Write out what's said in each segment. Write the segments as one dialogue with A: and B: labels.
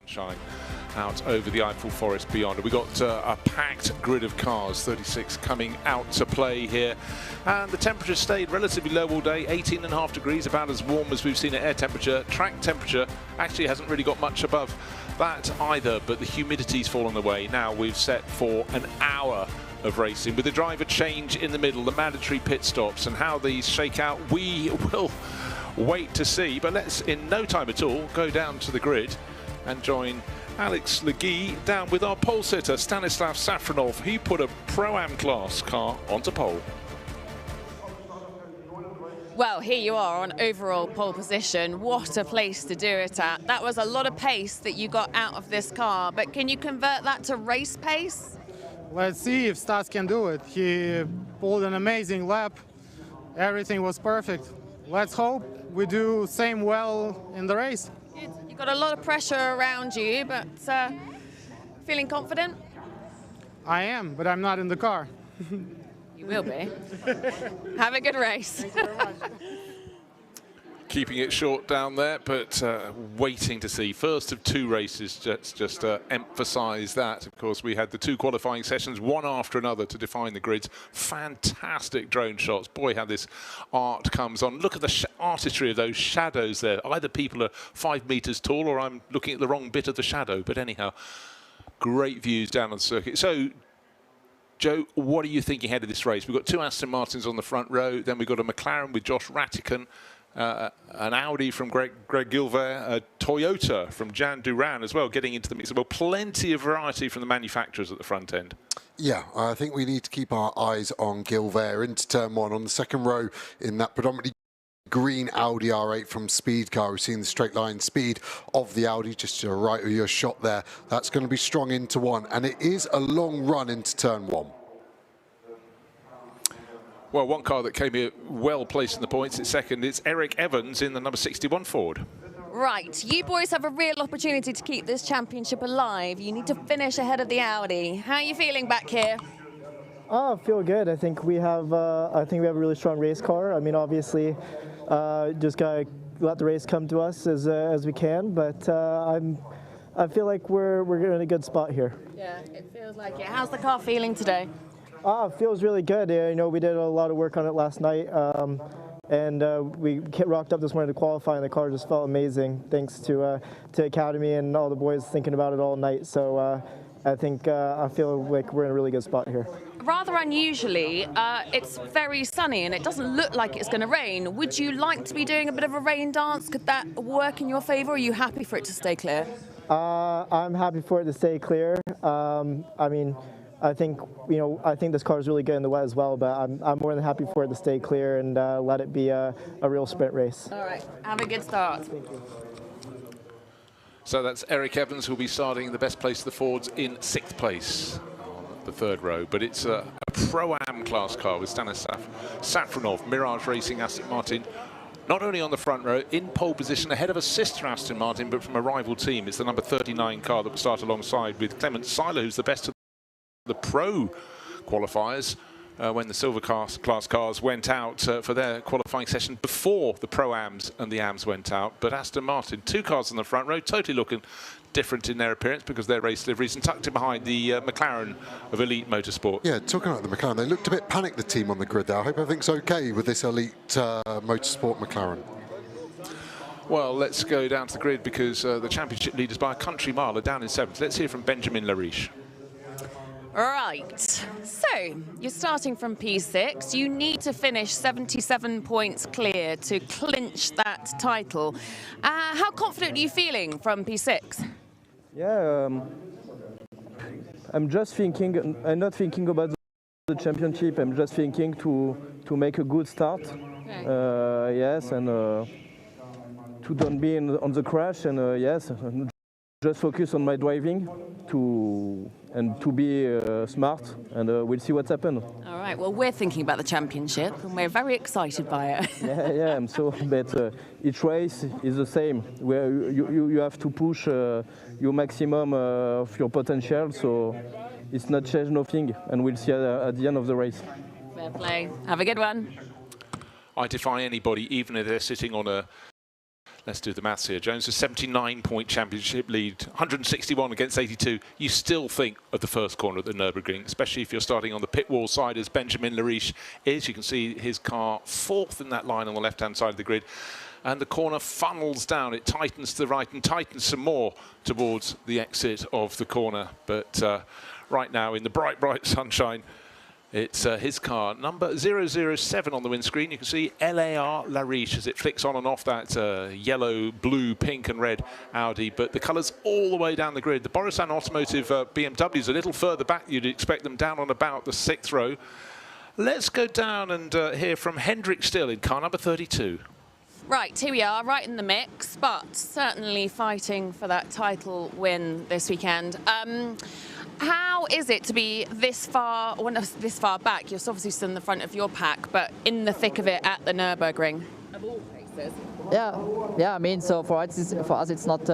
A: Shine out over the Eiffel Forest beyond. We've got a packed grid of cars, 36 coming out to play here, and the temperature stayed relatively low all day, 18.5 degrees, about as warm as we've seen at air temperature. Track temperature actually hasn't really got much above that either, but the humidity's fallen away. Now we've set for an hour of racing with the driver change in the middle, the mandatory pit stops, and how these shake out we will wait to see. But let's in no time at all go down to the grid and join Alex Legui down with our pole sitter Stanislav Safronov. He put a Pro-Am class car onto pole.
B: Well, here you are on overall pole position. What a place to do it at. That was a lot of pace that you got out of this car, but can you convert that to race pace?
C: Let's see if Stas can do it. He pulled an amazing lap. Everything was perfect. Let's hope we do same well in the race.
B: Good. You've got a lot of pressure around you, but feeling confident?
C: I am, but I'm not in the car.
B: You will be. Have a good race.
C: Thank you very much.
A: Keeping it short down there, but waiting to see. First of two races, just emphasise that. Of course, we had the two qualifying sessions, one after another, to define the grids. Fantastic drone shots. Boy, how this art comes on. Look at the artistry of those shadows there. Either people are 5 meters tall or I'm looking at the wrong bit of the shadow. But anyhow, great views down on the circuit. So, Joe, what are you thinking ahead of this race? We've got two Aston Martins on the front row. Then we've got a McLaren with Josh Rattican. An Audi from Greg Gilvert, a Toyota from Jan Duran as well, getting into the mix. Well, plenty of variety from the manufacturers at the front end.
D: Yeah, I think we need to keep our eyes on Gilvert into turn one. On the second row in that predominantly green Audi R8 from Speed Car. We've seen the straight line speed of the Audi just to the right of your shot there. That's going to be strong into one, and it is a long run into turn one.
A: Well, one car that came here well placed in the points, it's second. It's Eric Evans in the number 61 Ford.
B: Right, you boys have a real opportunity to keep this championship alive. You need to finish ahead of the Audi. How are you feeling back here?
E: Oh, I feel good. I think we have a really strong race car. I mean, obviously, just gotta let the race come to us as we can. But I feel like we're in a good spot here.
B: Yeah, it feels like it. How's the car feeling today?
E: It feels really good. You know, we did a lot of work on it last night, and we rocked up this morning to qualify, and the car just felt amazing. Thanks to Academy and all the boys thinking about it all night. So I think I feel like we're in a really good spot here.
B: Rather unusually, it's very sunny and it doesn't look like it's going to rain. Would you like to be doing a bit of a rain dance? Could that work in your favour, or are you happy for it to stay clear?
E: I'm happy for it to stay clear. I mean, I think this car is really good in the wet as well, but I'm more than happy for it to stay clear and let it be a real sprint race.
B: All right, have a good start.
E: Thank you.
A: So that's Eric Evans, who'll be starting the best place of the Fords in 6th place on the third row. But it's a Pro-Am class car with Stanislav Safronov, Mirage Racing Aston Martin. Not only on the front row, in pole position ahead of a sister Aston Martin, but from a rival team. It's the number 39 car that will start alongside with Clement Seiler, who's the best of the pro qualifiers when the silver class cars went out for their qualifying session before the Pro-Ams and the Ams went out. But Aston Martin, two cars on the front row, totally looking different in their appearance because they're race liveries, and tucked in behind the McLaren of Elite Motorsport.
D: Yeah, talking about the McLaren, they looked a bit panicked, the team on the grid there. I hope everything's okay with this Elite Motorsport McLaren.
A: Well, let's go down to the grid because the championship leaders by a country mile are down in 7th. Let's hear from Benjamin Lariche.
B: Right, so you're starting from P6. You need to finish 77 points clear to clinch that title. How confident are you feeling from P6?
E: Yeah, I'm just thinking, I'm not thinking about the championship. I'm just thinking to make a good start. Okay. Yes, and to don't be on the crash, and yes, just focus on my driving to be smart, and we'll see what's happened.
B: All right, well, we're thinking about the championship and we're very excited by it.
E: yeah, I'm so, but each race is the same, where you have to push your maximum of your potential, so it's not change nothing, and we'll see at the end of the race.
B: Fair play. Have a good one.
A: I defy anybody, even if they're sitting on a Let's do the maths here. Jones, a 79-point championship lead, 161 against 82. You still think of the first corner at the Nürburgring, especially if you're starting on the pit wall side as Benjamin Lariche is. You can see his car fourth in that line on the left-hand side of the grid. And the corner funnels down. It tightens to the right and tightens some more towards the exit of the corner. But right now, in the bright, bright sunshine, it's his car, number 007 on the windscreen. You can see LAR Lariche as it flicks on and off that yellow, blue, pink and red Audi. But the colours all the way down the grid. The Borusan Automotive BMWs a little further back. You'd expect them down on about the 6th row. Let's go down and hear from Hendrik Still in car number 32.
B: Right, here we are, right in the mix, but certainly fighting for that title win this weekend. How is it to be this far back? You're obviously still in the front of your pack, but in the thick of it at the Nürburgring? Of all places.
F: Yeah. I mean, so for us, it's not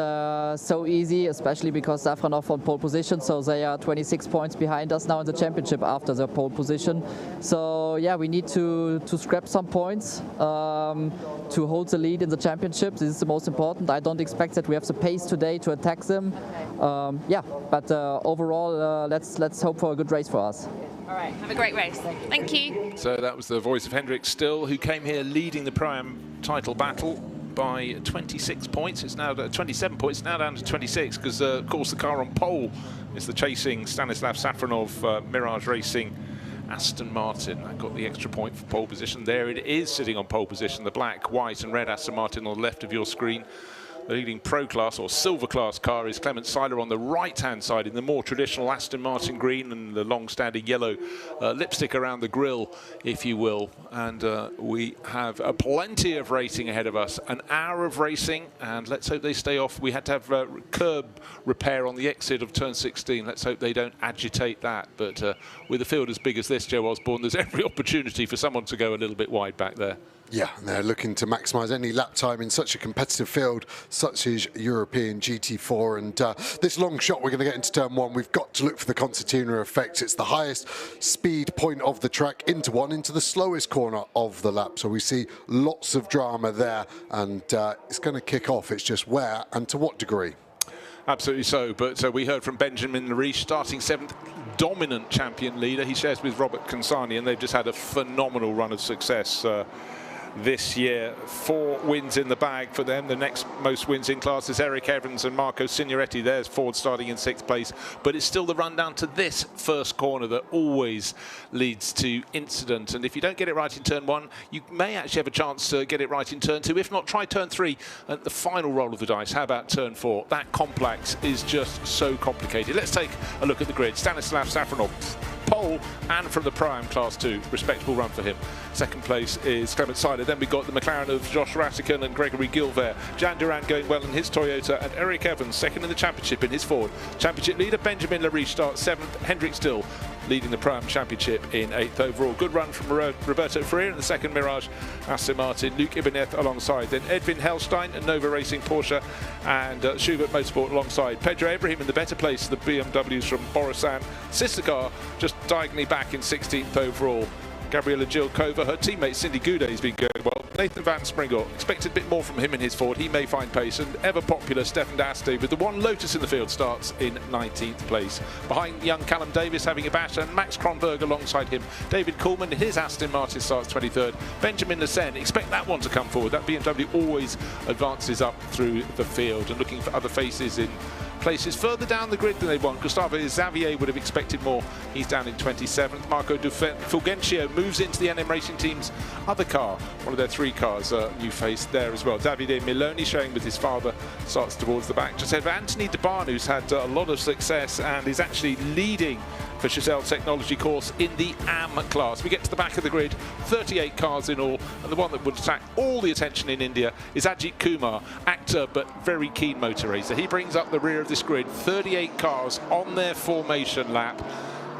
F: so easy, especially because Safranov on pole position. So they are 26 points behind us now in the championship after the pole position. So yeah, we need to scrap some points to hold the lead in the championship. This is the most important. I don't expect that we have the pace today to attack them. But overall, let's hope for a good race for us.
B: All right, have a great race. Thank you.
A: So that was the voice of Hendrik Still, who came here leading the Pro-Am title battle by 26 points. It's now 27 points, now down to 26, because of course the car on pole is the chasing Stanislav Safronov Mirage Racing Aston Martin. That got the extra point for pole position. There it is, sitting on pole position, the black, white and red Aston Martin on the left of your screen. The leading Pro Class or Silver Class car is Clement Seiler on the right-hand side in the more traditional Aston Martin green and the long-standing yellow lipstick around the grille, if you will. And we have plenty of racing ahead of us. An hour of racing, and let's hope they stay off. We had to have curb repair on the exit of turn 16. Let's hope they don't agitate that. But with a field as big as this, Joe Osborne, there's every opportunity for someone to go a little bit wide back there.
D: Yeah, and they're looking to maximise any lap time in such a competitive field, such as European GT4. And this long shot we're going to get into turn 1, we've got to look for the concertina effect. It's the highest speed point of the track into the slowest corner of the lap. So we see lots of drama there, and it's going to kick off. It's just where and to what degree.
A: Absolutely so, but we heard from Benjamin Lariche, starting 7th, dominant champion leader. He shares with Robert Consani, and they've just had a phenomenal run of success this year. 4 wins in the bag for them. The next most wins in class is Eric Evans and Marco Signoretti. There's Ford starting in 6th place, but it's still the run down to this first corner that always leads to incident. And if you don't get it right in turn 1, you may actually have a chance to get it right in turn 2. If not, try turn 3 at the final roll of the dice. How about turn 4? That complex is just so complicated. Let's take a look at the grid. Stanislav Safronov, pole, and from the Pro-Am Class 2, respectable run for him. 2nd place is Clement Seiler. Then we got the McLaren of Josh Ratican and Gregory Gilvert. Jan Durand going well in his Toyota, and Eric Evans 2nd in the championship in his Ford. Championship leader Benjamin Lariche starts 7th. Hendrik Still leading the Pro-Am Championship in 8th overall. Good run from Roberto Freire in the 2nd Mirage Aston Martin. Luke Ibanez alongside. Then Edwin Hellstein and Nova Racing Porsche, and Schubert Motorsport alongside. Pedro Ibrahim in the better place, the BMWs from Borusan. Sister car just diagonally back in 16th overall. Gabriela Gilkova, her teammate Cindy Goudet has been going well. Nathan Van Springel, expected a bit more from him in his Ford. He may find pace. And ever popular Stefan D'Asti with the one Lotus in the field starts in 19th place. Behind young Callum Davis having a bash, and Max Kronberg alongside him. David Kuhlmann, his Aston Martin starts 23rd. Benjamin Lessen, expect that one to come forward. That BMW always advances up through the field, and looking for other faces in places further down the grid than they want. Gustavo Xavier would have expected more. He's down in 27th. Marco Fulgencio moves into the NM Racing Team's other car, one of their 3 cars, new face there as well. Davide Miloni showing with his father, starts towards the back. Just ahead of Anthony Deban, who's had a lot of success and is actually leading for Chazelle Technology course in the AM class. We get to the back of the grid, 38 cars in all, and the one that would attract all the attention in India is Ajith Kumar, actor but very keen motor racer. He brings up the rear of this grid, 38 cars on their formation lap.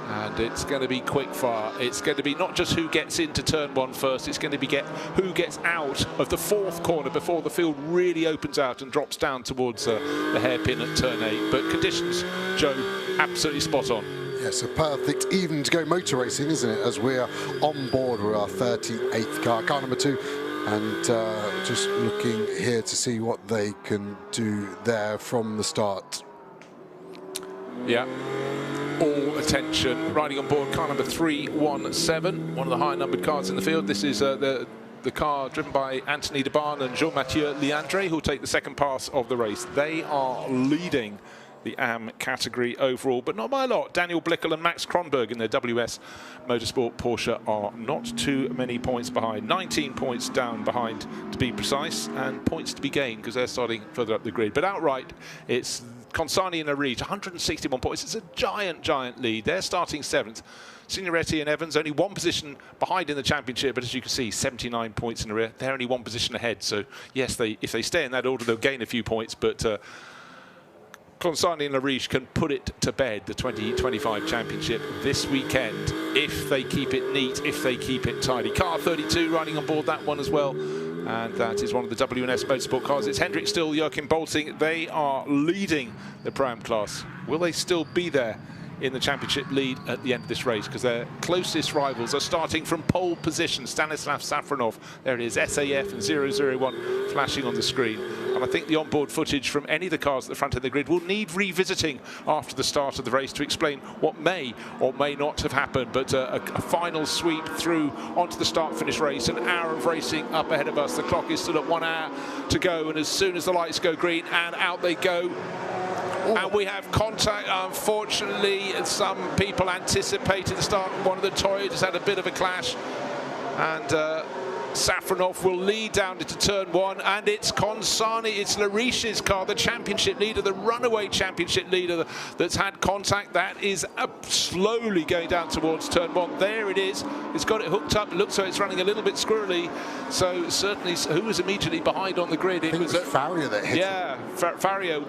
A: And it's going to be quick fire. It's going to be not just who gets into turn 1 first, it's going to be who gets out of the 4th corner before the field really opens out and drops down towards the hairpin at turn 8. But conditions, Joe, absolutely spot on.
D: Yes, a perfect evening to go motor racing, isn't it? As we're on board with our 38th car. Car number 2, And just looking here to see what they can do there from the start.
A: Yeah. All attention. Riding on board car number 317, one of the higher numbered cars in the field. This is the car driven by Anthony Debarn and Jean-Mathieu Leandre, who will take the second pass of the race. They are leading the AM category overall, but not by a lot. Daniel Blickel and Max Kronberg in their WS Motorsport Porsche are not too many points behind. 19 points down behind, to be precise, and points to be gained because they're starting further up the grid. But outright, it's Consani and Lariche, 161 points. It's a giant, giant lead. They're starting 7th. Signoretti and Evans only one position behind in the championship, but as you can see, 79 points in the rear. They're only one position ahead. So yes, if they stay in that order, they'll gain a few points, but Consani and Lariche can put it to bed, the 2025 championship this weekend, if they keep it neat, if they keep it tidy. Car 32 riding on board that one as well, and that is one of the WNS Motorsport cars. It's Hendrik Still, Joachim Bolting. They are leading the Pro-Am class. Will they still be there in the championship lead at the end of this race? Because their closest rivals are starting from pole position. Stanislav Safronov, there it is, SAF and 001 flashing on the screen. And I think the onboard footage from any of the cars at the front of the grid will need revisiting after the start of the race to explain what may or may not have happened. But a final sweep through onto the start-finish race, an hour of racing up ahead of us. The clock is still at 1 hour to go, and as soon as the lights go green, and out they go. And we have contact. Unfortunately, some people anticipated the start. One of the Toyotas had a bit of a clash, and Safronov will lead down into turn 1, and it's Consani, it's Lariche's car, the championship leader, the runaway championship leader that's had contact. That is slowly going down towards turn 1. There it is. It's got it hooked up. It looks like it's running a little bit squirrely. So certainly, who was immediately behind on the grid?
D: It was Faria that hit him.
A: Faria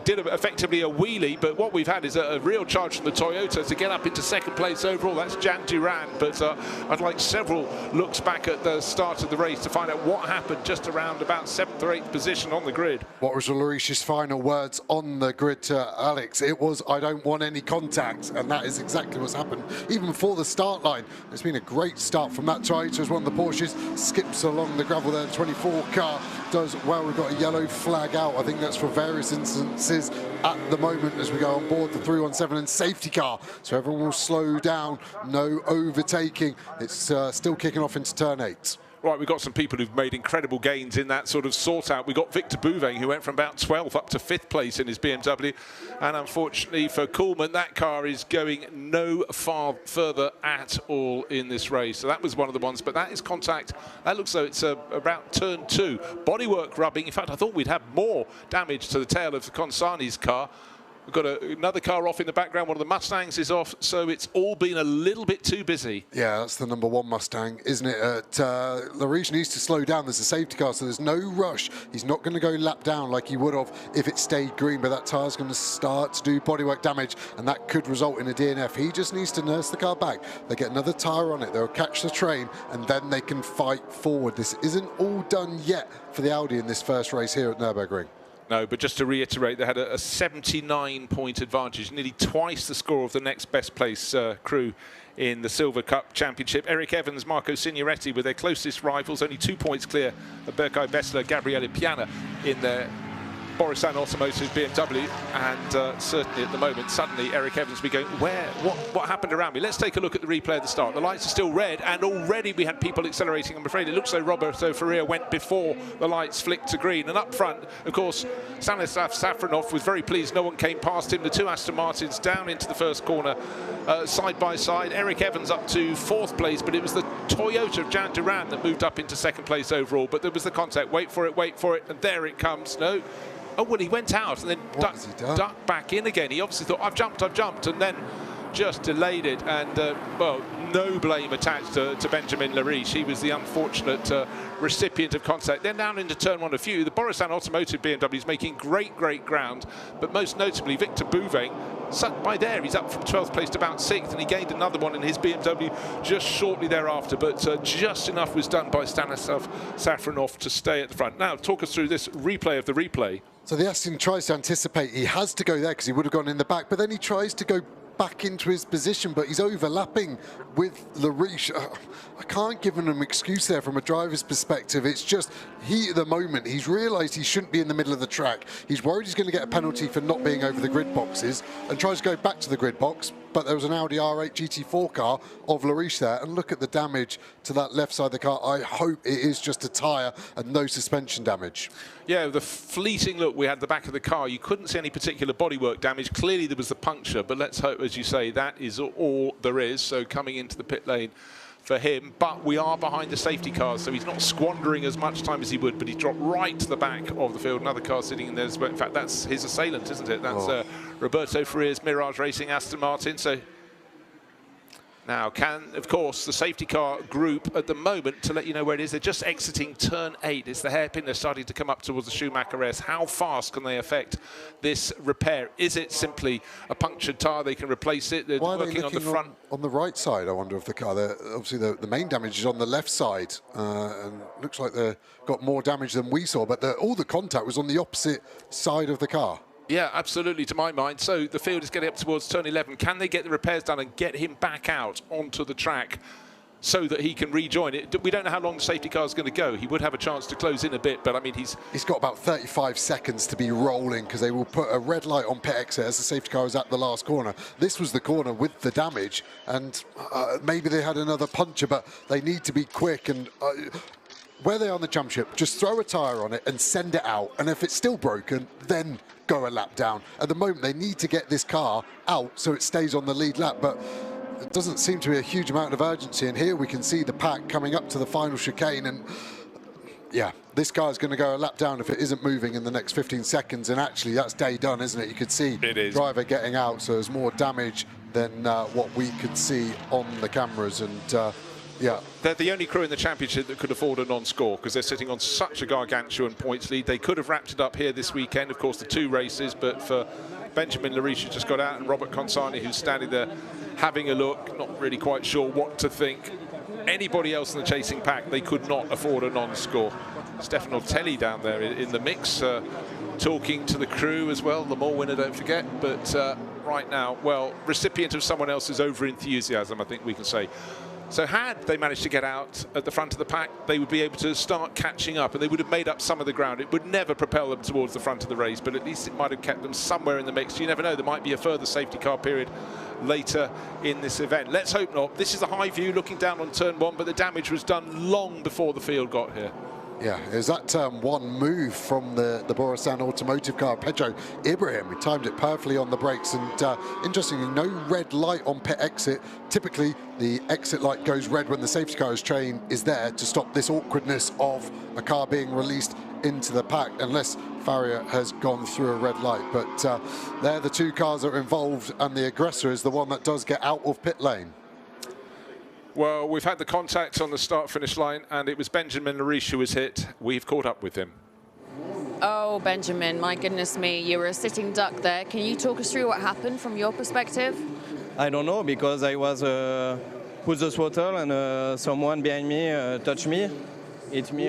A: did effectively a wheelie, but what we've had is a real charge from the Toyota to get up into second place overall. That's Jan Durand, but I'd like several looks back at the start of the race to find out what happened just around about 7th or 8th position on the grid.
D: What was Lariche's final words on the grid to Alex? It was, "I don't want any contact," and that is exactly what's happened. Even before the start line, it's been a great start from that Toyota as one of the Porsches skips along the gravel there. The 24 car does well. We've got a yellow flag out. I think that's for various instances at the moment as we go on board the 317 and safety car. So everyone will slow down, no overtaking. It's still kicking off into turn 8.
A: Right, we've got some people who've made incredible gains in that sort of sort out. We've got Victor Bouveng, who went from about 12th up to 5th place in his BMW. And unfortunately for Kuhlmann, that car is going no far further at all in this race. So that was one of the ones, but that is contact. That looks though it's about turn 2. Bodywork rubbing. In fact, I thought we'd have more damage to the tail of Consani's car. We've got another car off in the background. One of the Mustangs is off, so it's all been a little bit too busy. Yeah,
D: that's the #1 Mustang, isn't it? Lariche needs to slow down. There's a safety car, so there's no rush. He's not going to go lap down like he would have if it stayed green, but that tyre's going to start to do bodywork damage, and that could result in a DNF. He just needs to nurse the car back. They get another tyre on it. They'll catch the train, and then they can fight forward. This isn't all done yet for the Audi in this first race here at Nürburgring.
A: No, but just to reiterate, they had a 79-point advantage, nearly twice the score of the next best place crew in the Silver Cup Championship. Eric Evans, Marco Signoretti were their closest rivals, only 2 points clear of Berkay Bessler, Gabriele Piana in their Borissan Automotive BMW, and certainly at the moment, suddenly Eric Evans will be going, what happened around me? Let's take a look at the replay at the start. The lights are still red, and already we had people accelerating. I'm afraid it looks like Roberto Ferreira went before the lights flicked to green. And up front, of course, Stanislav Safronov was very pleased no one came past him. The 2 Aston Martins down into the first corner, side by side. Eric Evans up to 4th place, but it was the Toyota of Jan Durand that moved up into 2nd place overall. But there was the contact. Wait for it, and there it comes. No. Oh, well, he went out and then ducked back in again. He obviously thought, I've jumped, and then just delayed it. And, well, no blame attached to Benjamin Lariche. He was the unfortunate recipient of contact. Then down into turn 1 a few. The Borissan Automotive BMW is making great ground, but most notably Victor Bouveng, by there, he's up from 12th place to about 6th, and he gained another one in his BMW just shortly thereafter, but just enough was done by Stanislav Safronov to stay at the front. Now, talk us through this replay of the replay.
D: So the Aston tries to anticipate. He has to go there because he would have gone in the back, but then he tries to go back into his position, but he's overlapping with Lariche. I can't give him an excuse there from a driver's perspective. It's just heat of the moment. He's realised he shouldn't be in the middle of the track. He's worried he's going to get a penalty for not being over the grid boxes and tries to go back to the grid box, but there was an Audi R8 GT4 car of Lariche there, and look at the damage to that left side of the car. I hope it is just a tyre and no suspension damage.
A: Yeah, the fleeting look we had at the back of the car, you couldn't see any particular bodywork damage. Clearly there was the puncture, but let's hope, as you say, that is all there is. So coming into the pit lane for him, but we are behind the safety cars, so he's not squandering as much time as he would, but he dropped right to the back of the field. Another car sitting in there. In fact, that's his assailant, isn't it? That's Roberto Frere's Mirage Racing Aston Martin. So now can, of course, the safety car group at the moment, to let you know where it is, they're just exiting turn 8. It's the hairpin. They're starting to come up towards the Schumacher S. How fast can they affect this repair? Is it simply a punctured tyre? They can replace it. They're working on the front.
D: On the right side, I wonder, of the car. Obviously, the main damage is on the left side, and looks like they've got more damage than we saw, but all the contact was on the opposite side of the car.
A: Yeah, absolutely, to my mind. So the field is getting up towards turn 11. Can they get the repairs done and get him back out onto the track so that he can rejoin it? We don't know how long the safety car is going to go. He would have a chance to close in a bit, but I mean, he's
D: got about 35 seconds to be rolling, because they will put a red light on pit exit as the safety car is at the last corner. This was the corner with the damage, and maybe they had another puncher, but they need to be quick. And where they are on the championship, just throw a tyre on it and send it out. And if it's still broken, then go a lap down. At the moment, they need to get this car out so it stays on the lead lap, but it doesn't seem to be a huge amount of urgency. And here we can see the pack coming up to the final chicane, and yeah, this car is going to go a lap down if it isn't moving in the next 15 seconds. And actually, that's day done, isn't it? You could see the driver getting out, so there's more damage than what we could see on the cameras. And yeah,
A: they're the only crew in the championship that could afford a non-score, because they're sitting on such a gargantuan points lead. They could have wrapped it up here this weekend, of course, the 2 races, but for Benjamin Lariche, who just got out, and Robert Consani, who's standing there having a look, not really quite sure what to think. Anybody else in the chasing pack, they could not afford a non-score. Stefano Telly down there in the mix, talking to the crew as well. The Moore winner, don't forget. But right now, well, recipient of someone else's over-enthusiasm, I think we can say. So had they managed to get out at the front of the pack, they would be able to start catching up, and they would have made up some of the ground. It would never propel them towards the front of the race, but at least it might have kept them somewhere in the mix. You never know, there might be a further safety car period later in this event. Let's hope not. This is a high view looking down on turn 1, but the damage was done long before the field got here.
D: Yeah, it was that turn 1 move from the Borissan automotive car, Pedro Ibrahim. He timed it perfectly on the brakes, and interestingly, no red light on pit exit. Typically, the exit light goes red when the safety car's train is there to stop this awkwardness of a car being released into the pack, unless Farrier has gone through a red light. But they're the 2 cars that are involved, and the aggressor is the one that does get out of pit lane.
A: Well, we've had the contact on the start-finish line, and it was Benjamin Lariche who was hit. We've caught up with him.
B: Oh, Benjamin, my goodness me, you were a sitting duck there. Can you talk us through what happened from your perspective?
E: I don't know, because I was put the throttle, and someone behind me touched me, hit me.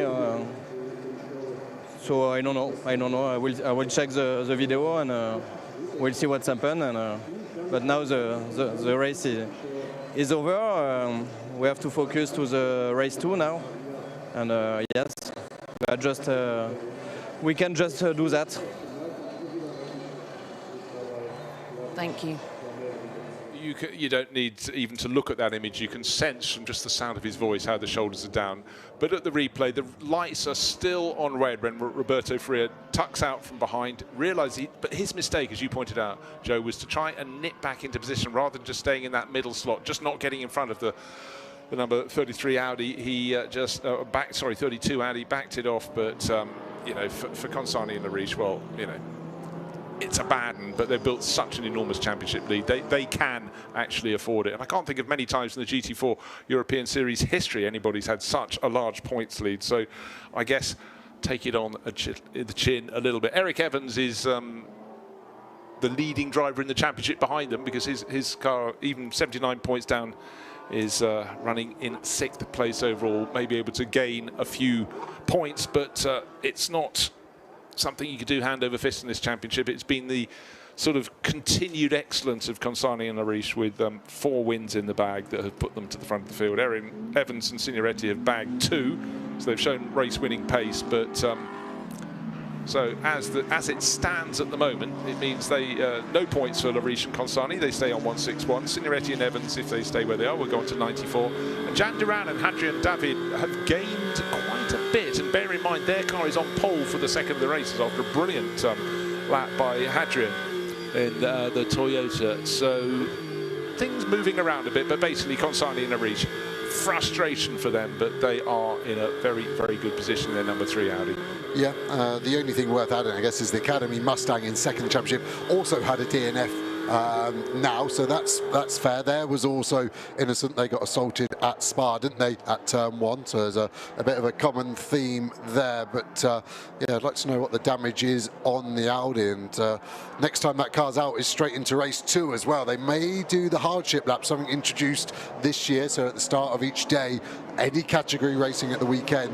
E: So I don't know. I will check the video, and we'll see what's happened. And but now the race is over. We have to focus to the race 2 now, and yes, we can just do that.
A: Thank you. You don't need even to look at that image. You can sense from just the sound of his voice how the shoulders are down. But at the replay, the lights are still on red when Roberto Freire tucks out from behind. But his mistake, as you pointed out, Joe, was to try and nip back into position rather than just staying in that middle slot, just not getting in front of the number 33 Audi. He 32 Audi backed it off. But you know, for Consani and Lariche, well, you know, it's a bad one, but they've built such an enormous championship lead. They can actually afford it. And I can't think of many times in the GT4 European Series history anybody's had such a large points lead. So I guess take it on the chin a little bit. Eric Evans is the leading driver in the championship behind them, because his car, even 79 points down, is running in 6th place overall, maybe able to gain a few points, but it's not something you could do hand over fist in this championship. It's been the sort of continued excellence of Consani and Lariche with 4 wins in the bag that have put them to the front of the field. Evans and Signoretti have bagged 2, so they've shown race-winning pace, but so as it stands at the moment, it means they no points for Lariche and Consani. They stay on 161. Signoretti and Evans, if they stay where they are, will go on to 94. And Jan Duran and Hadrian David have gained quite a bit. And bear in mind, their car is on pole for the second of the races after a brilliant lap by Hadrian in the Toyota. So things moving around a bit, but basically Consani and Lariche, frustration for them, but they are in a very, very good position. They're number 3 Audi.
D: Yeah, the only thing worth adding, I guess, is the Academy Mustang in second championship also had a DNF now, so that's fair. There was also Innocent. They got assaulted at Spa, didn't they, at turn 1? So there's a bit of a common theme there. But yeah, I'd like to know what the damage is on the Audi. And next time that car's out is straight into race 2 as well. They may do the hardship lap, something introduced this year. So at the start of each day, any category racing at the weekend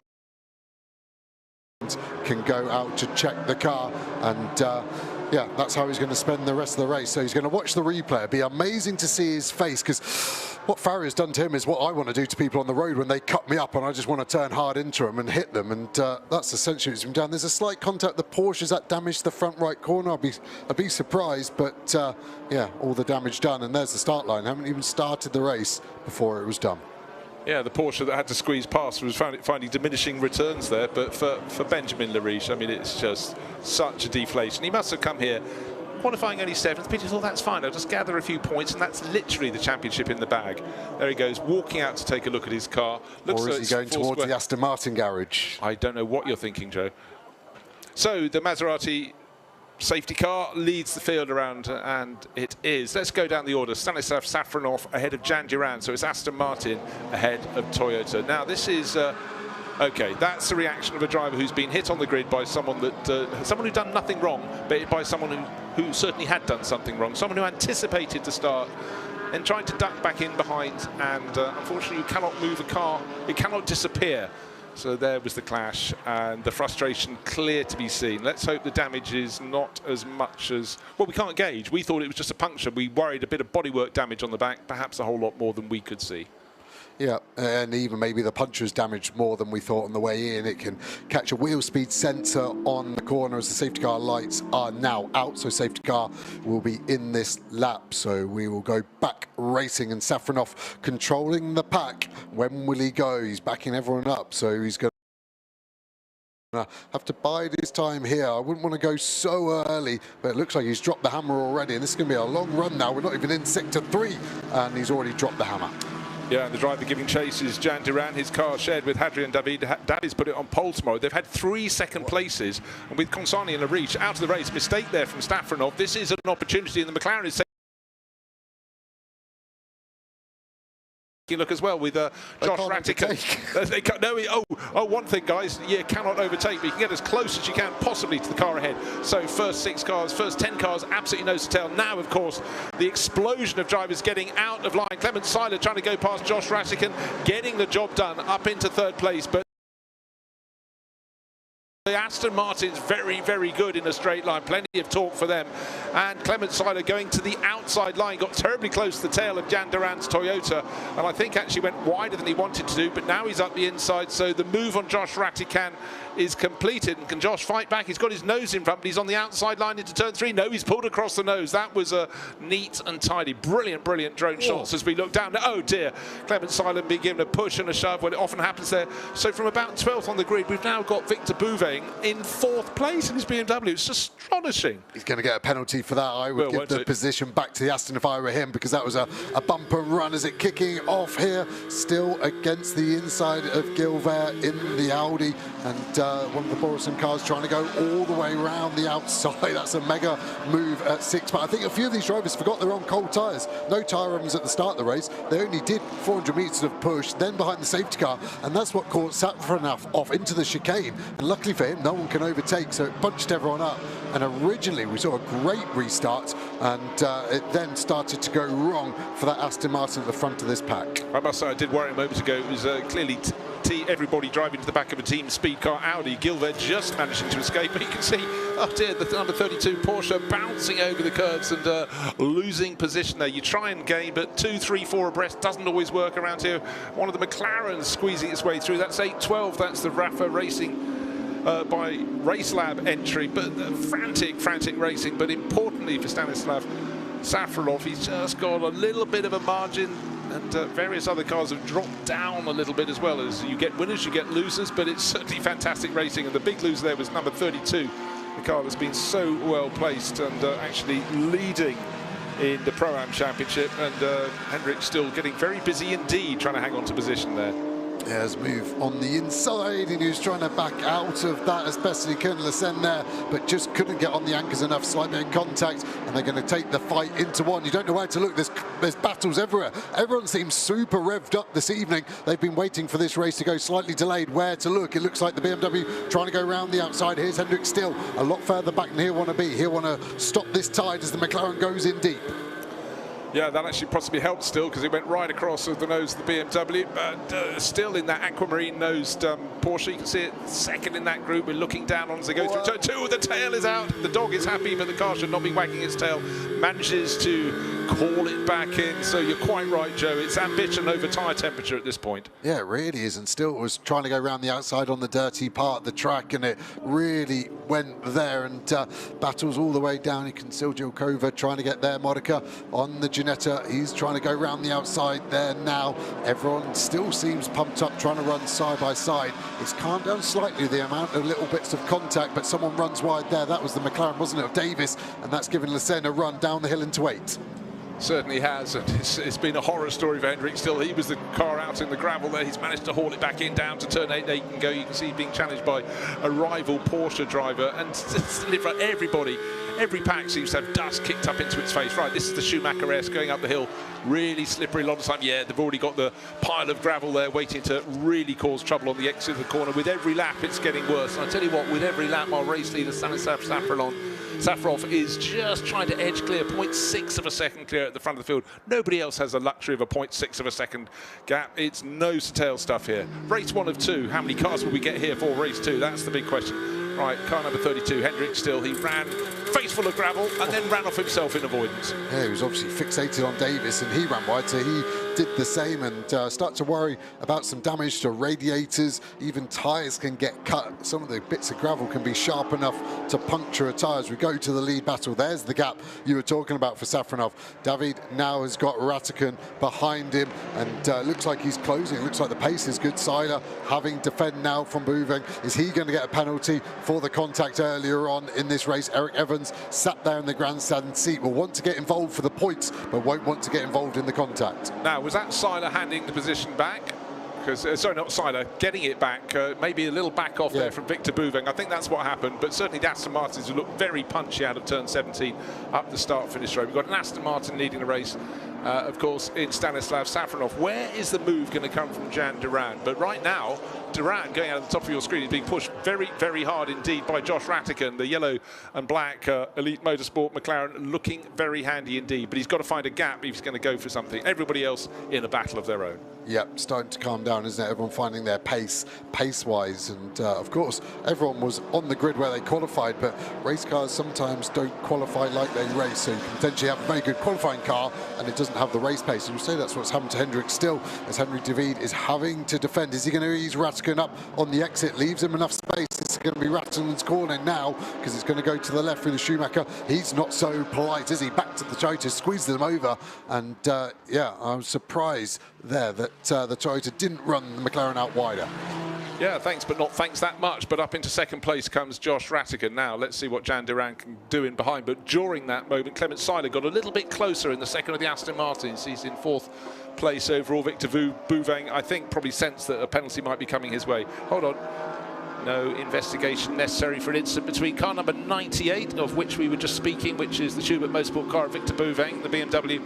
D: can go out to check the car, and yeah, that's how he's going to spend the rest of the race. So he's going to watch the replay. It'd be amazing to see his face, because what Farrier's done to him is what I want to do to people on the road when they cut me up and I just want to turn hard into them and hit them, and that's essentially what's been done. There's a slight contact. The Porsche's that damaged the front right corner. I'd be surprised, but yeah, all the damage done, and there's the start line. Haven't even started the race before it was done.
A: Yeah, the Porsche that had to squeeze past was finding diminishing returns there. But for Benjamin Lariche, I mean, it's just such a deflation. He must have come here qualifying only 7th. Peter thought, that's fine, I'll just gather a few points, and that's literally the championship in the bag. There he goes, walking out to take a look at his car. Looks
D: or is he going towards the Aston Martin garage?
A: I don't know what you're thinking, Joe. So the Maserati safety car leads the field around, and it is. Let's go down the order. Stanislav Safronov ahead of Jan Duran, so it's Aston Martin ahead of Toyota. Now this is okay, that's the reaction of a driver who's been hit on the grid by someone that someone who'd done nothing wrong, but by someone who certainly had done something wrong, someone who anticipated the start and tried to duck back in behind, and unfortunately you cannot move a car, it cannot disappear. So there was the clash, and the frustration clear to be seen. Let's hope the damage is not as much as, well, we can't gauge. We thought it was just a puncture. We worried a bit of bodywork damage on the back, perhaps a whole lot more than we could see.
D: Yeah, and even maybe the puncher is damaged more than we thought on the way in. It can catch a wheel speed sensor on the corner as the safety car lights are now out. So safety car will be in this lap. So we will go back racing, and Safronov controlling the pack. When will he go? He's backing everyone up. So he's going to have to bide his time here. I wouldn't want to go so early, but it looks like he's dropped the hammer already. And this is going to be a long run now. We're not even in sector 3, and he's already dropped the hammer.
A: Yeah, and the driver giving chase is Jan Duran. His car shared with Hadrian David. David's put it on pole tomorrow. They've had 3 second places, and with Consani and Lariche out of the race, mistake there from Safronov. This is an opportunity, and the McLaren is look as well with Josh Rattican. One thing, guys, you cannot overtake, but you can get as close as you can possibly to the car ahead. So first 6 cars, first 10 cars, absolutely nose to tail. Now, of course, the explosion of drivers getting out of line. Clement Seiler trying to go past Josh Rattican, getting the job done up into 3rd place, but the Aston Martin's very, very good in a straight line. Plenty of torque for them. And Clement Seiler going to the outside line, got terribly close to the tail of Jan Duran's Toyota, and I think actually went wider than he wanted to do, but now he's up the inside, so the move on Josh Rattican is completed. And can Josh fight back? He's got his nose in front, but he's on the outside line into turn 3. No, he's pulled across the nose. That was a neat and tidy. Brilliant, brilliant drone shots as we look down. Oh dear, Clement Seiler being given a push and a shove when it often happens there. So from about 12th on the grid, we've now got Victor Bouvet in 4th place in his BMW. It's astonishing.
D: He's going to get a penalty for that. I would give the position back to the Aston if I were him, because that was a bumper run. Is it kicking off here? Still against the inside of Gilbert in the Audi, and one of the Borison cars trying to go all the way around the outside. That's a mega move at 6. But I think a few of these drivers forgot they're on cold tyres. No tyre runs at the start of the race. They only did 400 metres of push, then behind the safety car, and that's what caught Safronov off into the chicane. And luckily for him, no one can overtake, so it bunched everyone up. And originally we saw a great restart, and it then started to go wrong for that Aston Martin at the front of this pack.
A: I must say, I did worry a moment ago. It was clearly everybody driving to the back of a team speed car Audi. Gilbert just managing to escape, but you can see up there the number 32 Porsche bouncing over the curves and losing position there. You try and gain, but 2, 3, 4 abreast doesn't always work around here. One of the McLarens squeezing its way through. That's 8:12. That's the RAFA Racing by RaceLab entry, but frantic racing. But importantly for Stanislav Safronov, he's just got a little bit of a margin, and various other cars have dropped down a little bit as well. As you get winners, you get losers, but it's certainly fantastic racing. And the big loser there was number 32, the car that's been so well placed and actually leading in the Pro-Am Championship, and Hendrik still getting very busy indeed trying to hang on to position there.
D: Yeah, let's move on the inside, and he was trying to back out of that as best as he could. Lassen there, but just couldn't get on the anchors enough, slight bit of contact, and they're going to take the fight into one. You don't know where to look. There's battles everywhere. Everyone seems super revved up this evening. They've been waiting for this race to go slightly delayed. Where to look? It looks like the BMW trying to go around the outside. Here's Hendrik still a lot further back than he'll want to be. He'll want to stop this tide as the McLaren goes in deep.
A: Yeah, that actually possibly helped still, because it went right across the nose of the BMW, but still in that aquamarine-nosed Porsche. You can see it second in that group. We're looking down on as they go through turn 2. The tail is out. The dog is happy, but the car should not be wagging its tail. Manages to call it back in. So you're quite right, Joe. It's ambition over tyre temperature at this point.
D: Yeah, it really is. And still was trying to go around the outside on the dirty part of the track, and it really went there, and battles all the way down. You can see Jilkova trying to get there. Modica on the Ginetta. He's trying to go around the outside there now. Everyone still seems pumped up, trying to run side by side. It's calmed down slightly, the amount of little bits of contact, but someone runs wide there. That was the McLaren, wasn't it, of Davis, and that's given Lassen a run down the hill into 8.
A: Certainly has, and it's been a horror story for Hendrik still. He was the car out in the gravel there. He's managed to haul it back in down to turn 8. There you can go. You can see being challenged by a rival Porsche driver, and everybody, every pack seems to have dust kicked up into its face. Right, this is the Schumacher S going up the hill. Really slippery a lot of time. Yeah, they've already got the pile of gravel there waiting to really cause trouble on the exit of the corner. With every lap, it's getting worse. And I tell you what, with every lap, our race leader, Stanislav Safronov, is just trying to edge clear, 0.6 of a second clear at the front of the field. Nobody else has the luxury of a 0.6 of a second gap. It's nose to tail stuff here. Race 1 of 2. How many cars will we get here for race 2? That's the big question. Right, car number 32, Hendrik still. He ran face full of gravel and then ran off himself in avoidance. Yeah, he was obviously fixated on Davis, and he ran wide, so he did the same, and start to worry about some damage to radiators. Even tyres can get cut. Some of the bits of gravel can be sharp enough to puncture a tyre. As we go to the lead battle, there's the gap you were talking about for Safronov. David now has got Ratican behind him, and looks like he's closing. It looks like the pace is good. Seiler having to fend now from Bouveng. Is he going to get a penalty for the contact earlier on in this race? Eric Evans sat there in the grandstand seat, will want to get involved for the points, but won't want to get involved in the contact. Now, was that Seiler handing the position back? Because, sorry, not Seiler, getting it back, maybe a little back off there from Victor Bouveng. I think that's what happened, but certainly the Aston Martins look very punchy out of turn 17 up the start-finish road. We've got an Aston Martin leading the race, of course, in Stanislav Safronov. Where is the move going to come from Jan Durand? But right now, Durand, going out of the top of your screen, is being pushed very, very hard indeed by Josh Ratican, the yellow and black Elite Motorsport McLaren, looking very handy indeed. But he's got to find a gap if he's going to go for something. Everybody else in a battle of their own. Yep, starting to calm down, isn't it? Everyone finding their pace-wise, and of course, everyone was on the grid where they qualified, but race cars sometimes don't qualify like they race, so you can potentially have a very good qualifying car, and it doesn't have the race pace. And you say that's what's happened to Hendrik still, as Henry David is having to defend. Is he going to ease Ratican up on the exit? Leaves him enough space. It's going to be Ratican's corner now, because it's going to go to the left with the Schumacher. He's not so polite, is he? Back to the Toyota, squeezed them over, and yeah, I was surprised there that the Toyota didn't run the McLaren out wider. Yeah, thanks, but not thanks that much. But up into second place comes Josh Ratican. Now, let's see what Jan Durand can do in behind. But during that moment, Clement Seiler got a little bit closer in the second of the Aston Martins. He's in 4th place overall. Victor Bouveng, I think, probably sensed that a penalty might be coming his way. Hold on. No investigation necessary for an incident between car number 98, of which we were just speaking, which is the Schubert Motorsport car of Victor Bouveng, the BMW,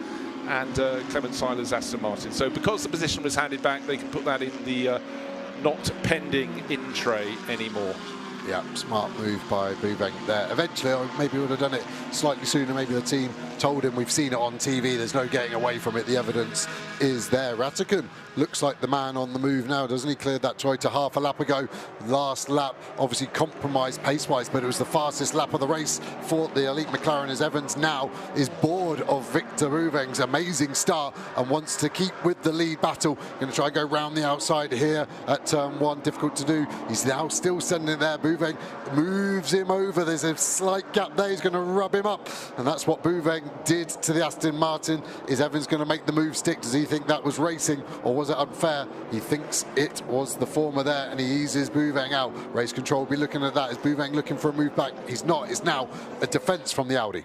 A: and Clement Seiler's Aston Martin. So because the position was handed back, they can put that in the not pending in tray anymore.
D: Yeah, smart move by Boubeng there. Eventually, maybe would have done it slightly sooner. Maybe the team told him, we've seen it on TV, there's no getting away from it. The evidence is there. Ratikkonen looks like the man on the move now, doesn't he? Cleared that Toyota half a lap ago. Last lap, obviously compromised pace-wise, but it was the fastest lap of the race for the elite McLaren, as Evans now is bored of Victor Boubeng's amazing start and wants to keep with the lead battle. Going to try and go round the outside here at turn 1. Difficult to do. He's now still sending it there. Boubeng moves him over. There's a slight gap there. He's going to rub him up. And that's what Boubeng did to the Aston Martin. Is Evans going to make the move stick? Does he think that was racing or was it unfair? He thinks it was the former there, and he eases Boubeng out. Race control will be looking at that. Is Boubeng looking for a move back? He's not. It's now a defence from the Audi.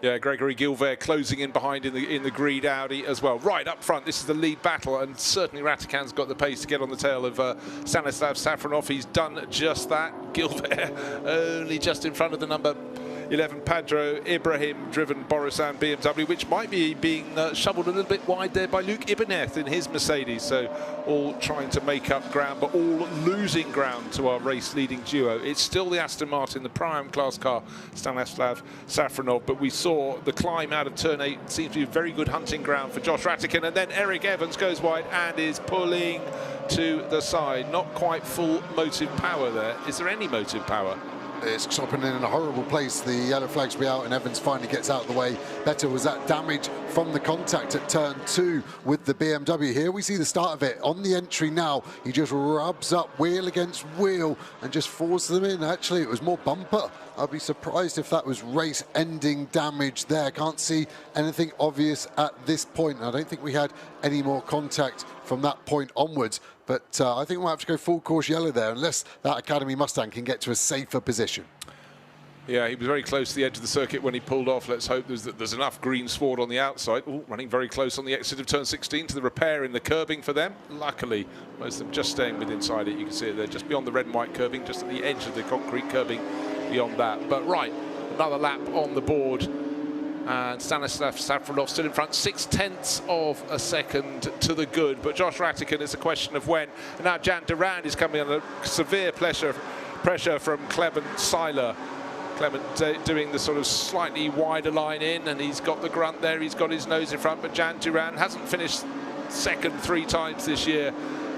A: Yeah, Gregory Gilbert closing in behind in the green Audi as well. Right up front, this is the lead battle, and certainly Ratikan's got the pace to get on the tail of Stanislav Safronov. He's done just that. Gilbert only just in front of the number 11 Pedro Ibrahim driven Borisan BMW, which might be being shoveled a little bit wide there by Luke Ibanez in his Mercedes. So all trying to make up ground, but all losing ground to our race leading duo. It's still the Aston Martin, the Prime class car, Stanislav Safronov, but we saw the climb out of turn 8 seems to be very good hunting ground for Josh Ratikan, and then Eric Evans goes wide and is pulling to the side. Not quite full motive power there. Is there any motive power?
D: It's stopping in a horrible place. The yellow flags be out and Evans finally gets out of the way. Better was that damage from the contact at turn 2 with the BMW. Here we see the start of it. On the entry now, he just rubs up wheel against wheel and just forces them in. Actually, it was more bumper. I'd be surprised if that was race-ending damage there. Can't see anything obvious at this point. I don't think we had any more contact from that point onwards. But I think we'll have to go full course yellow there, unless that Academy Mustang can get to a safer position.
A: Yeah, he was very close to the edge of the circuit when he pulled off. Let's hope there's enough green sward on the outside. Ooh, running very close on the exit of turn 16 to the repair in the curbing for them. Luckily, most of them just staying with inside it. You can see it there, just beyond the red and white curbing, just at the edge of the concrete curbing beyond that. But right, another lap on the board. And Stanislav Safronov still in front, 0.6 of a second to the good. But Josh Ratikan is a question of when. And now Jan Durand is coming under severe pressure from Clement Seiler. Clement doing the sort of slightly wider line in, and he's got the grunt there, he's got his nose in front. But Jan Durand hasn't finished second 3 times this year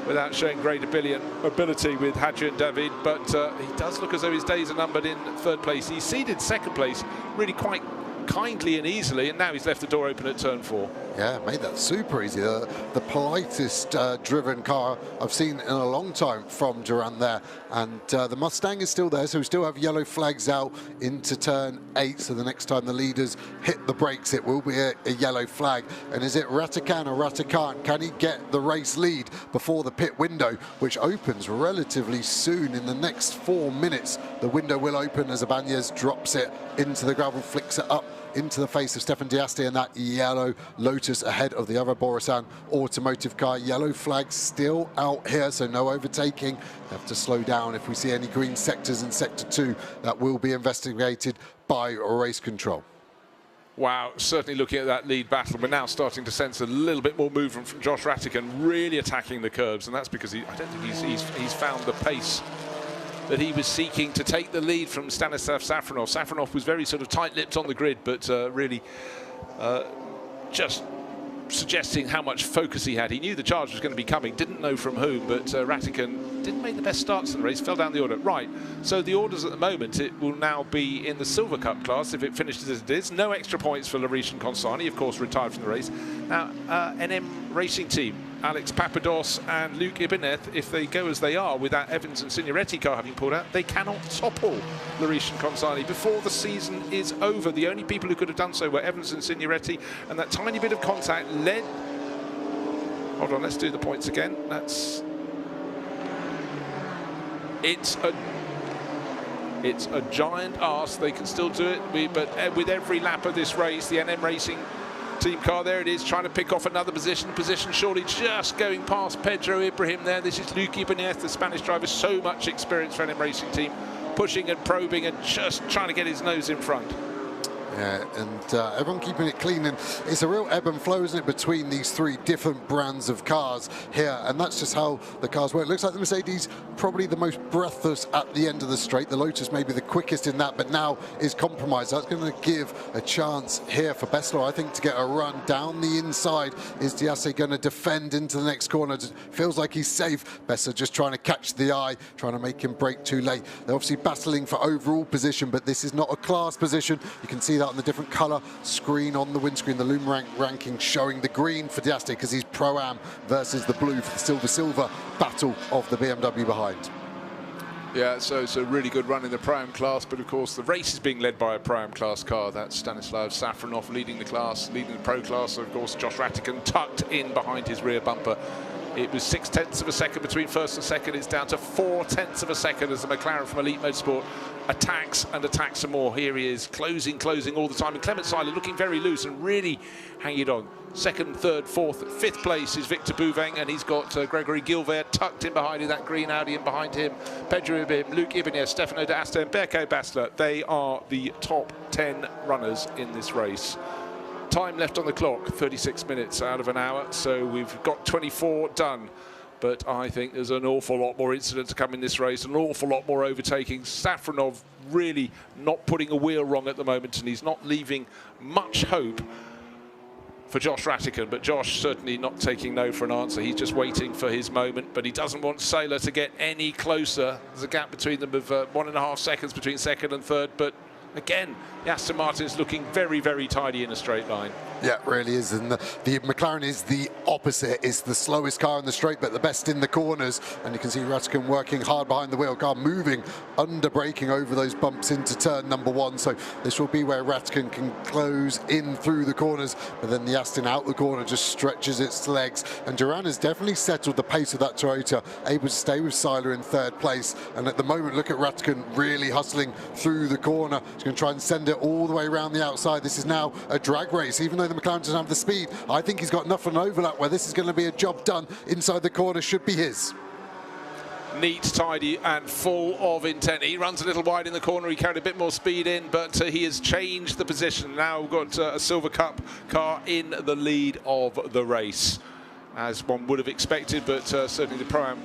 A: without showing great ability with Hadrian David, but he does look as though his days are numbered in third place. He ceded second place really quite kindly and easily, and now he's left the door open at turn 4.
D: Yeah, made that super easy. The politest driven car I've seen in a long time from Durand there. And the Mustang is still there, so we still have yellow flags out into turn 8. So the next time the leaders hit the brakes, it will be a yellow flag. And is it Ratikan or Ratikan? Can he get the race lead before the pit window, which opens relatively soon in the next 4 minutes? The window will open as Ibanez drops it into the gravel, flicks it up into the face of Stefan Diasti, and that yellow Lotus ahead of the other Borisan automotive car. Yellow flag still out here, so no overtaking. Have to slow down if we see any green sectors in sector 2. That will be investigated by race control.
A: Wow, certainly looking at that lead battle, we're now starting to sense a little bit more movement from Josh Ratikan, really attacking the curbs, and that's because I don't think he's found the pace that he was seeking to take the lead from Stanislav Safronov. Safronov was very sort of tight-lipped on the grid, but really just suggesting how much focus he had. He knew the charge was going to be coming, didn't know from whom, but Ratikan didn't make the best starts in the race, fell down the order. Right, so the orders at the moment, it will now be in the Silver Cup class if it finishes as it is. No extra points for Lariche and Consani, of course, retired from the race. Now, NM Racing Team, Alex Papados and Luke Ibanez, if they go as they are with that Evans and Signoretti car having pulled out, they cannot topple Lariche and Consani before the season is over. The only people who could have done so were Evans and Signoretti, and that tiny bit of contact led... Hold on, let's do the points again. It's a giant ask. They can still do it, but with every lap of this race, the NM Racing Team car, there it is, trying to pick off another position surely just going past Pedro Ibrahim there. This is Luke Ibanez, the Spanish driver, so much experience for NM Racing Team, pushing and probing and just trying to get his nose in front.
D: Yeah, and everyone keeping it clean, and it's a real ebb and flow, isn't it, between these three different brands of cars here, and that's just how the cars work. It looks like the Mercedes probably the most breathless at the end of the straight. The Lotus may be the quickest in that, but now is compromised. That's going to give a chance here for Bessler, I think, to get a run down the inside. Is Diasse going to defend into the next corner? It feels like he's safe. Bessler just trying to catch the eye, trying to make him brake too late. They're obviously battling for overall position, but this is not a class position. You can see that on the different colour screen on the windscreen, the Lume ranking showing the green for Diasse because he's Pro-Am versus the blue for the silver battle of the BMW behind.
A: Yeah, so it's a really good run in the Pro-Am class, but of course the race is being led by a Pro-Am class car. That's Stanislav Safronov leading the class, leading the Pro class. Of course, Josh Rattigan tucked in behind his rear bumper. It was 0.6 of a second between first and second. It's down to 0.4 of a second as the McLaren from Elite Motorsport attacks and attacks some more. Here he is, closing all the time. And Clement Seiler looking very loose and really hanging on. Second, third, fourth, fifth place is Victor Bouveng, and he's got Gregory Gilbert tucked in behind in that green Audi, and behind him Pedro Ibim, Luke Ibanez, Stefano D'Asta and Berko Bessler. They are the top 10 runners in this race. Time left on the clock, 36 minutes out of an hour, so we've got 24 done. But I think there's an awful lot more incidents to come in this race, an awful lot more overtaking. Safronov really not putting a wheel wrong at the moment, and he's not leaving much hope for Josh Rattigan, but Josh certainly not taking no for an answer. He's just waiting for his moment, but he doesn't want Seiler to get any closer. There's a gap between them of 1.5 seconds between second and third, but again, the Aston Martin's looking very, very tidy in a straight line. Yeah, it really is. And the McLaren is the opposite. It's the slowest car in the straight, but the best in the corners. And you can see Rattigan working hard behind the wheel, car moving, under braking over those bumps into turn number 1. So this will be where Rattigan can close in through the corners. But then the Aston out the corner just stretches its legs. And Duran has definitely settled the pace of that Toyota, able to stay with Seiler in third place. And at the moment, look at Rattigan really hustling through the corner. He's going to try and send it all the way around the outside. This is now a drag race, even though the McLaren doesn't have the speed. I think he's got enough of an overlap where this is going to be a job done inside the corner, should be his. Neat, tidy and full of intent. He runs a little wide in the corner. He carried a bit more speed in, but he has changed the position. Now we've got a Silver Cup car in the lead of the race, as one would have expected, but certainly the Pro-Am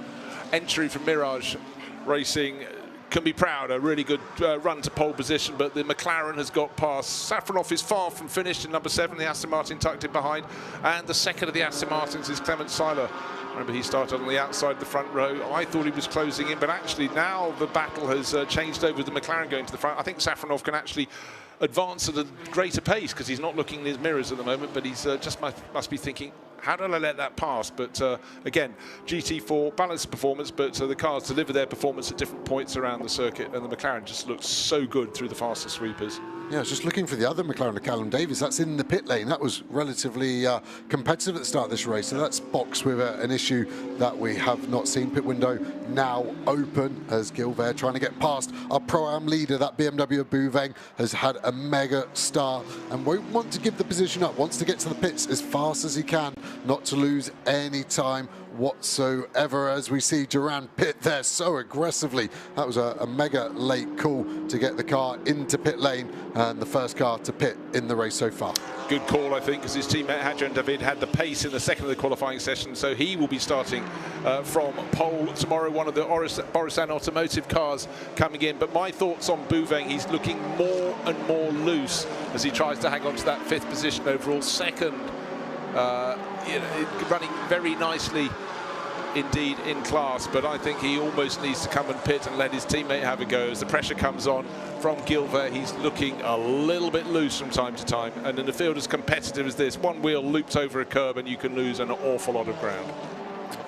A: entry from Mirage Racing can be proud. A really good run to pole position, but the McLaren has got past. Safronov is far from finished in number 7, the Aston Martin tucked in behind, and the second of the Aston Martins is Clement Seiler. Remember, he started on the outside of the front row. I thought he was closing in, but actually now the battle has changed over the McLaren going to the front. I think Safronov can actually advance at a greater pace because he's not looking in his mirrors at the moment, but he's just must be thinking, how did I let that pass? But again, GT4 balanced performance, but the cars deliver their performance at different points around the circuit, and the McLaren just looks so good through the faster sweepers. Yeah, I was just looking for the other McLaren, the Callum Davies. That's in the pit lane. That was relatively competitive at the start of this race, so that's boxed with an issue that we have not seen. Pit window now open as Gilbert trying to get past our Pro-Am leader. That BMW of Bouveng has had a mega start and won't want to give the position up, wants to get to the pits as fast as he can, not to lose any time whatsoever, as we see Duran pit there so aggressively. That was a mega late call to get the car into pit lane and the first car to pit in the race so far. Good call, I think, because his teammate Hadrian David had the pace in the second of the qualifying session, so he will be starting from pole tomorrow, one of the Borusan Automotive cars coming in. But my thoughts on Bouveng, he's looking more and more loose as he tries to hang on to that 5th position overall. Second, running very nicely indeed in class, but I think he almost needs to come and pit and let his teammate have a go. As the pressure comes on from Gilbert, he's looking a little bit loose from time to time, and in a field as competitive as this, one wheel looped over a curb and you can lose an awful lot of ground.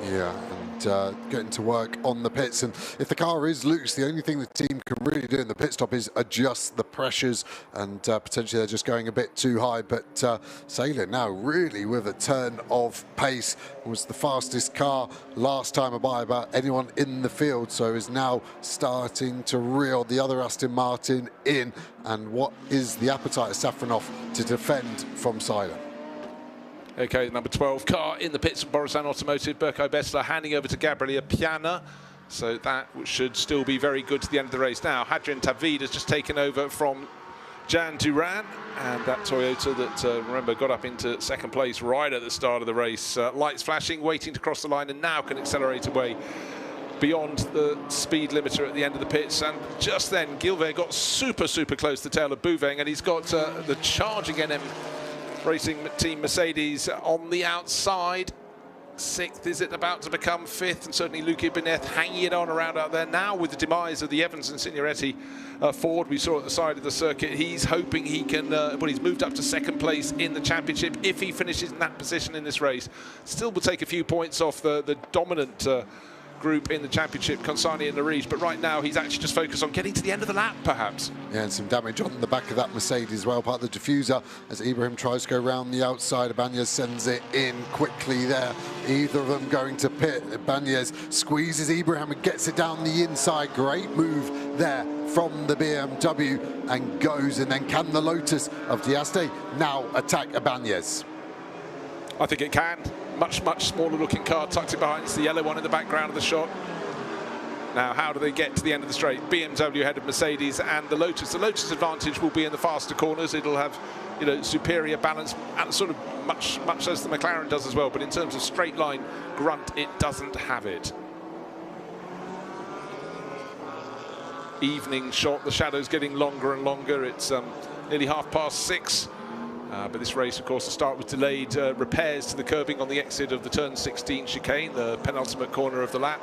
A: Yeah, and getting to work on the pits, and if the car is loose, the only thing the team can really do in the pit stop is adjust the pressures, and potentially they're just going a bit too high. But Seiler now really with a turn of pace, was the fastest car last time by about anyone in the field, so is now starting to reel the other Aston Martin in. And what is the appetite of Safronov to defend from Seiler? Okay, the number 12 car in the pits of Borusan Automotive, Berko Bessler handing over to Gabriele Piana. So that should still be very good to the end of the race. Now, Hadrian Tavid has just taken over from Jan Duran, and that Toyota that, remember, got up into second place right at the start of the race. Lights flashing, waiting to cross the line, and now can accelerate away beyond the speed limiter at the end of the pits. And just then, Gilbert got super close to the tail of Bouveng, and he's got the charging NM Racing Team Mercedes on the outside. 6th, is it about to become 5th? And certainly Luca Beneth hanging it on around out there now with the demise of the Evans and Signoretti Ford we saw at the side of the circuit. He's hoping he can, well, he's moved up to 2nd place in the championship. If he finishes in that position in this race, still will take a few points off the dominant group in the championship, Consani and Lariche, but right now he's actually just focused on getting to the end of the lap, perhaps.
D: Yeah, and some damage on the back of that Mercedes as well, part of the diffuser, as Ibrahim tries to go around the outside. Ibanez sends it in quickly there. Either of them going to pit. Ibanez squeezes Ibrahim and gets it down the inside. Great move there from the BMW, and goes, and then can the Lotus of Diaste now attack Ibanez?
A: I think it can. Much smaller looking car tucked it behind. It's the yellow one in the background of the shot. Now, how do they get to the end of the straight? BMW ahead of Mercedes and the Lotus. The Lotus advantage will be in the faster corners. It'll have, you know, superior balance, and sort of much as the McLaren does as well. But in terms of straight line grunt, it doesn't have it. Evening shot. The shadow's getting longer and longer. It's nearly 6:30. But this race, of course, the start was delayed. Repairs to the curbing on the exit of the turn 16 chicane, the penultimate corner of the lap.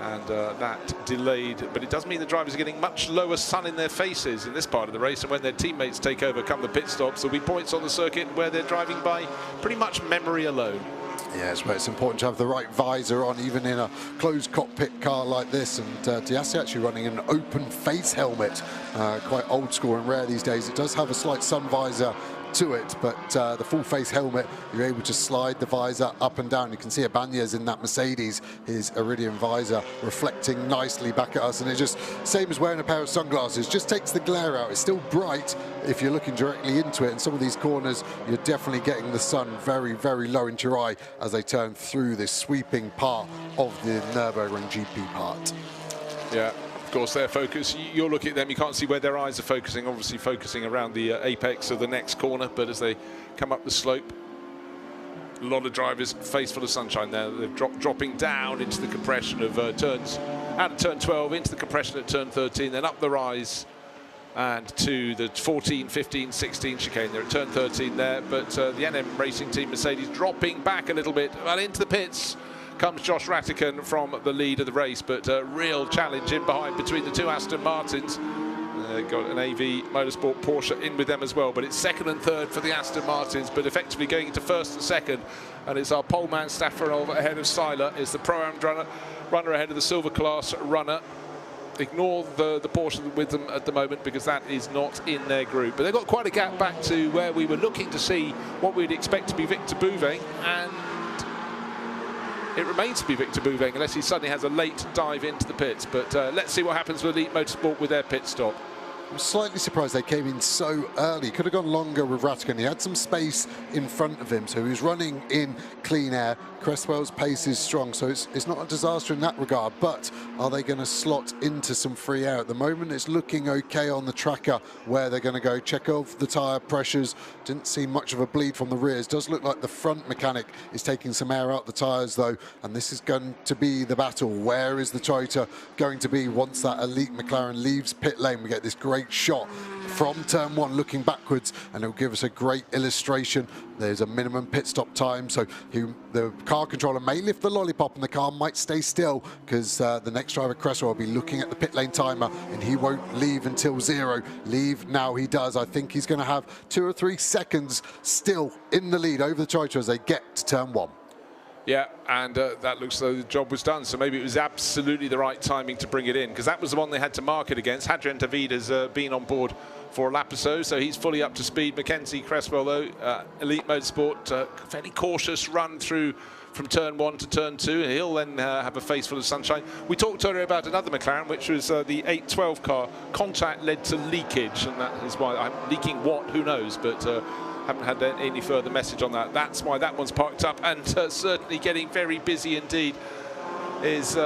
A: And that delayed, but it does mean the drivers are getting much lower sun in their faces in this part of the race, and when their teammates take over come the pit stops, there'll be points on the circuit where they're driving by pretty much memory alone.
D: Yes, but it's important to have the right visor on, even in a closed cockpit car like this. And Diassi actually running an open face helmet, quite old school and rare these days. It does have a slight sun visor to it, but the full face helmet, you're able to slide the visor up and down. You can see Ibanez in that Mercedes, his Iridium visor reflecting nicely back at us, and it just, same as wearing a pair of sunglasses, just takes the glare out. It's still bright if you're looking directly into it, and some of these corners you're definitely getting the sun very low into your eye as they turn through this sweeping part of the Nürburgring GP part.
A: Yeah. Of course, their focus, you're looking at them, you can't see where their eyes are focusing, obviously focusing around the apex of the next corner, but as they come up the slope, a lot of drivers face full of sunshine there. They're dropping down into the compression of turns, out of turn 12, into the compression at turn 13, then up the rise and to the 14, 15, 16 chicane. They're at turn 13 there, but the NM Racing Team Mercedes dropping back a little bit, well, into the pits comes Josh Rattican from the lead of the race, but a real challenge in behind between the two Aston Martins. Got an AV Motorsport Porsche in with them as well, but it's 2nd and 3rd for the Aston Martins, but effectively going into 1st and 2nd, and it's our poleman Staffarov ahead of Seiler, is the Pro-Am runner ahead of the Silver Class runner. Ignore the Porsche with them at the moment because that is not in their group, but they've got quite a gap back to where we were looking to see what we'd expect to be Victor Bouveng, and it remains to be Victor Bouveng unless he suddenly has a late dive into the pits. But let's see what happens with Elite Motorsport with their pit stop.
D: I'm slightly surprised they came in so early. Could have gone longer with Rattican. He had some space in front of him, so he was running in clean air. Cresswell's pace is strong, so it's not a disaster in that regard, but are they going to slot into some free air? At the moment, it's looking okay on the tracker where they're going to go. Chekhov, the tyre pressures, didn't see much of a bleed from the rears. Does look like the front mechanic is taking some air out the tyres, though, and this is going to be the battle. Where is the Toyota going to be once that elite McLaren leaves pit lane? We get this great shot from turn 1 looking backwards, and it'll give us a great illustration. There's a minimum pit stop time, so the car controller may lift the lollipop and the car might stay still because the next driver, Cresswell, will be looking at the pit lane timer and he won't leave until 0. Leave now he does. I think he's going to have 2 or 3 seconds still in the lead over the Toyota as they get to turn 1.
A: Yeah, and that looks though the job was done, so maybe it was absolutely the right timing to bring it in, because that was the one they had to mark it against. Hadrian David has been on board for a lap or so he's fully up to speed. Mackenzie Cresswell, though, Elite Motorsport, fairly cautious run through from turn 1 to turn 2. He'll then have a face full of sunshine. We talked earlier about another McLaren, which was the 812 car. Contact led to leakage, and that is why I'm leaking what, who knows, but haven't had any further message on that. That's why that one's parked up, and certainly getting very busy indeed is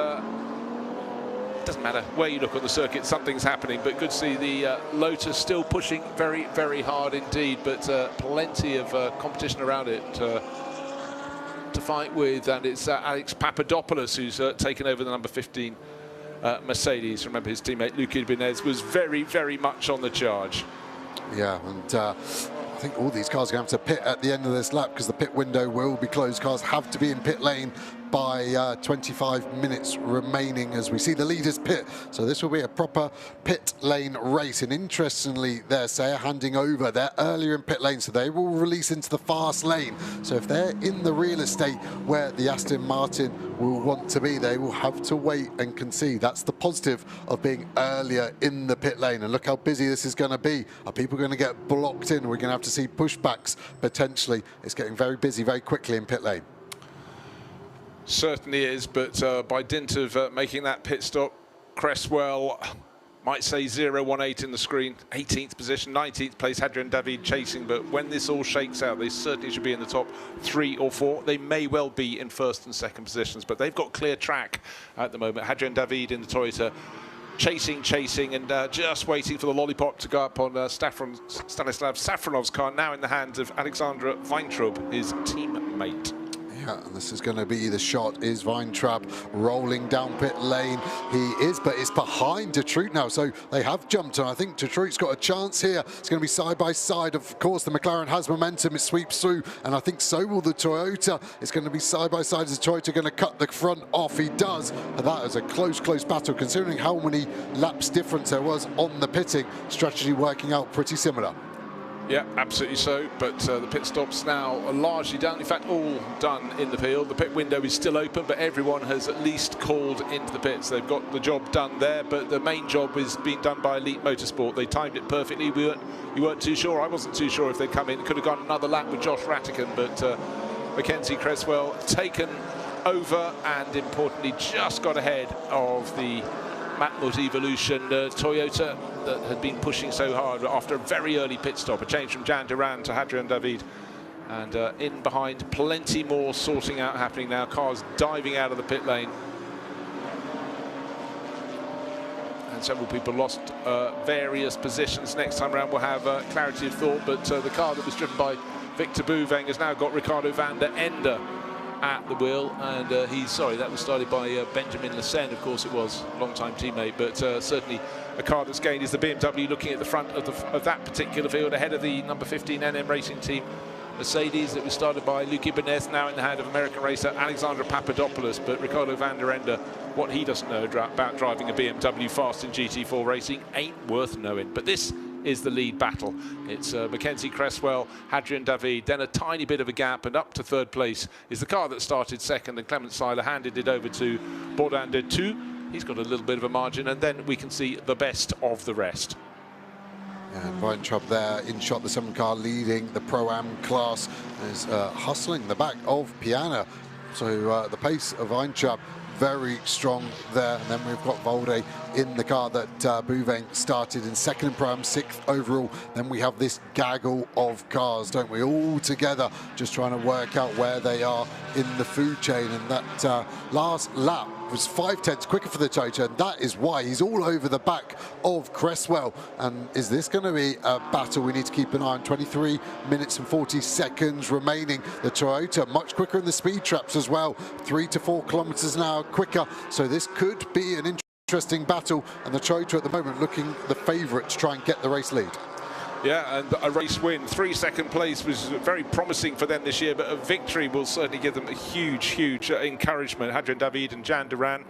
A: doesn't matter where you look on the circuit, something's happening. But good to see the Lotus still pushing very, very hard indeed. But plenty of competition around it to fight with. And it's Alex Papadopoulos who's taken over the number 15 Mercedes. Remember, his teammate Luca Ibanez was very, very much on the charge.
D: Yeah, and I think all these cars are going to have to pit at the end of this lap because the pit window will be closed. Cars have to be in pit lane by 25 minutes remaining as we see the leaders pit. So this will be a proper pit lane race. And interestingly, they're handing over. They're earlier in pit lane, so they will release into the fast lane. So if they're in the real estate where the Aston Martin will want to be, they will have to wait and concede. That's the positive of being earlier in the pit lane. And look how busy this is going to be. Are people going to get blocked in? We're going to have to see pushbacks potentially. It's getting very busy very quickly in pit lane.
A: Certainly is, but by dint of making that pit stop, Cresswell might say 0-1-8 in the screen, 18th position, 19th place, Hadrian David chasing, but when this all shakes out, they certainly should be in the top 3 or 4. They may well be in first and second positions, but they've got clear track at the moment. Hadrian David in the Toyota, chasing, and just waiting for the lollipop to go up on Stanislav Safronov's car, now in the hands of Alexandra Weintraub, his teammate.
D: Yeah, and this is going to be the shot. Is Weintraub rolling down pit lane? He is, but it's behind Detroit now, so they have jumped on. I think Detroit's got a chance here. It's going to be side by side. Of course, the McLaren has momentum. It sweeps through, and I think so will the Toyota. It's going to be side by side. Is the Toyota going to cut the front off? He does. And that is a close battle, considering how many laps difference there was on the pitting. Strategy working out pretty similar.
A: Yeah, absolutely so, but the pit stops now are largely done, in fact all done in the field. The pit window is still open, but everyone has at least called into the pits. They've got the job done there, but the main job is being done by Elite Motorsport. They timed it perfectly. You weren't too sure, I wasn't too sure if they'd come in. Could have gone another lap with Josh Rattigan, but Mackenzie Cresswell taken over and importantly just got ahead of the Matmut Evolution Toyota that had been pushing so hard after a very early pit stop. A change from Jan Duran to Hadrian David. And in behind, plenty more sorting out happening now. Cars diving out of the pit lane. And several people lost various positions. Next time around we'll have clarity of thought, but the car that was driven by Victor Bouveng has now got Ricardo van der Ende at the wheel, and that was started by Benjamin Lecen, of course it was, long-time teammate, but certainly a car that's gained is the BMW looking at the front of that particular field, ahead of the number 15 NM Racing Team Mercedes that was started by Luke Ibanez, now in the hand of American racer Alexandra Papadopoulos. But Ricardo van der Ende, what he doesn't know about driving a BMW fast in GT4 racing ain't worth knowing. But this is the lead battle. It's Mackenzie Cresswell, Hadrian David, then a tiny bit of a gap, and up to third place is the car that started second, and Clement Seiler handed it over to Baudin de Two. He's got a little bit of a margin, and then we can see the best of the rest.
D: And Weintraub there in shot, the 7 car leading the Pro-Am class, is hustling the back of Piana. So the pace of Weintraub very strong there. And then we've got Volde in the car that Bouveng started in second in Pro-Am, 6th overall. Then we have this gaggle of cars, don't we, all together, just trying to work out where they are in the food chain. And that last lap was 5/10 quicker for the Toyota, and that is why he's all over the back of Cresswell. And is this going to be a battle we need to keep an eye on? 23 minutes and 40 seconds remaining. The Toyota much quicker in the speed traps as well, 3 to 4 kilometers an hour quicker. So this could be an interesting battle, and the Toyota at the moment looking the favourite to try and get the race lead.
A: Yeah, and a race win. 3rd place was very promising for them this year, but a victory will certainly give them a huge encouragement. Hadrian David and Jan Duran.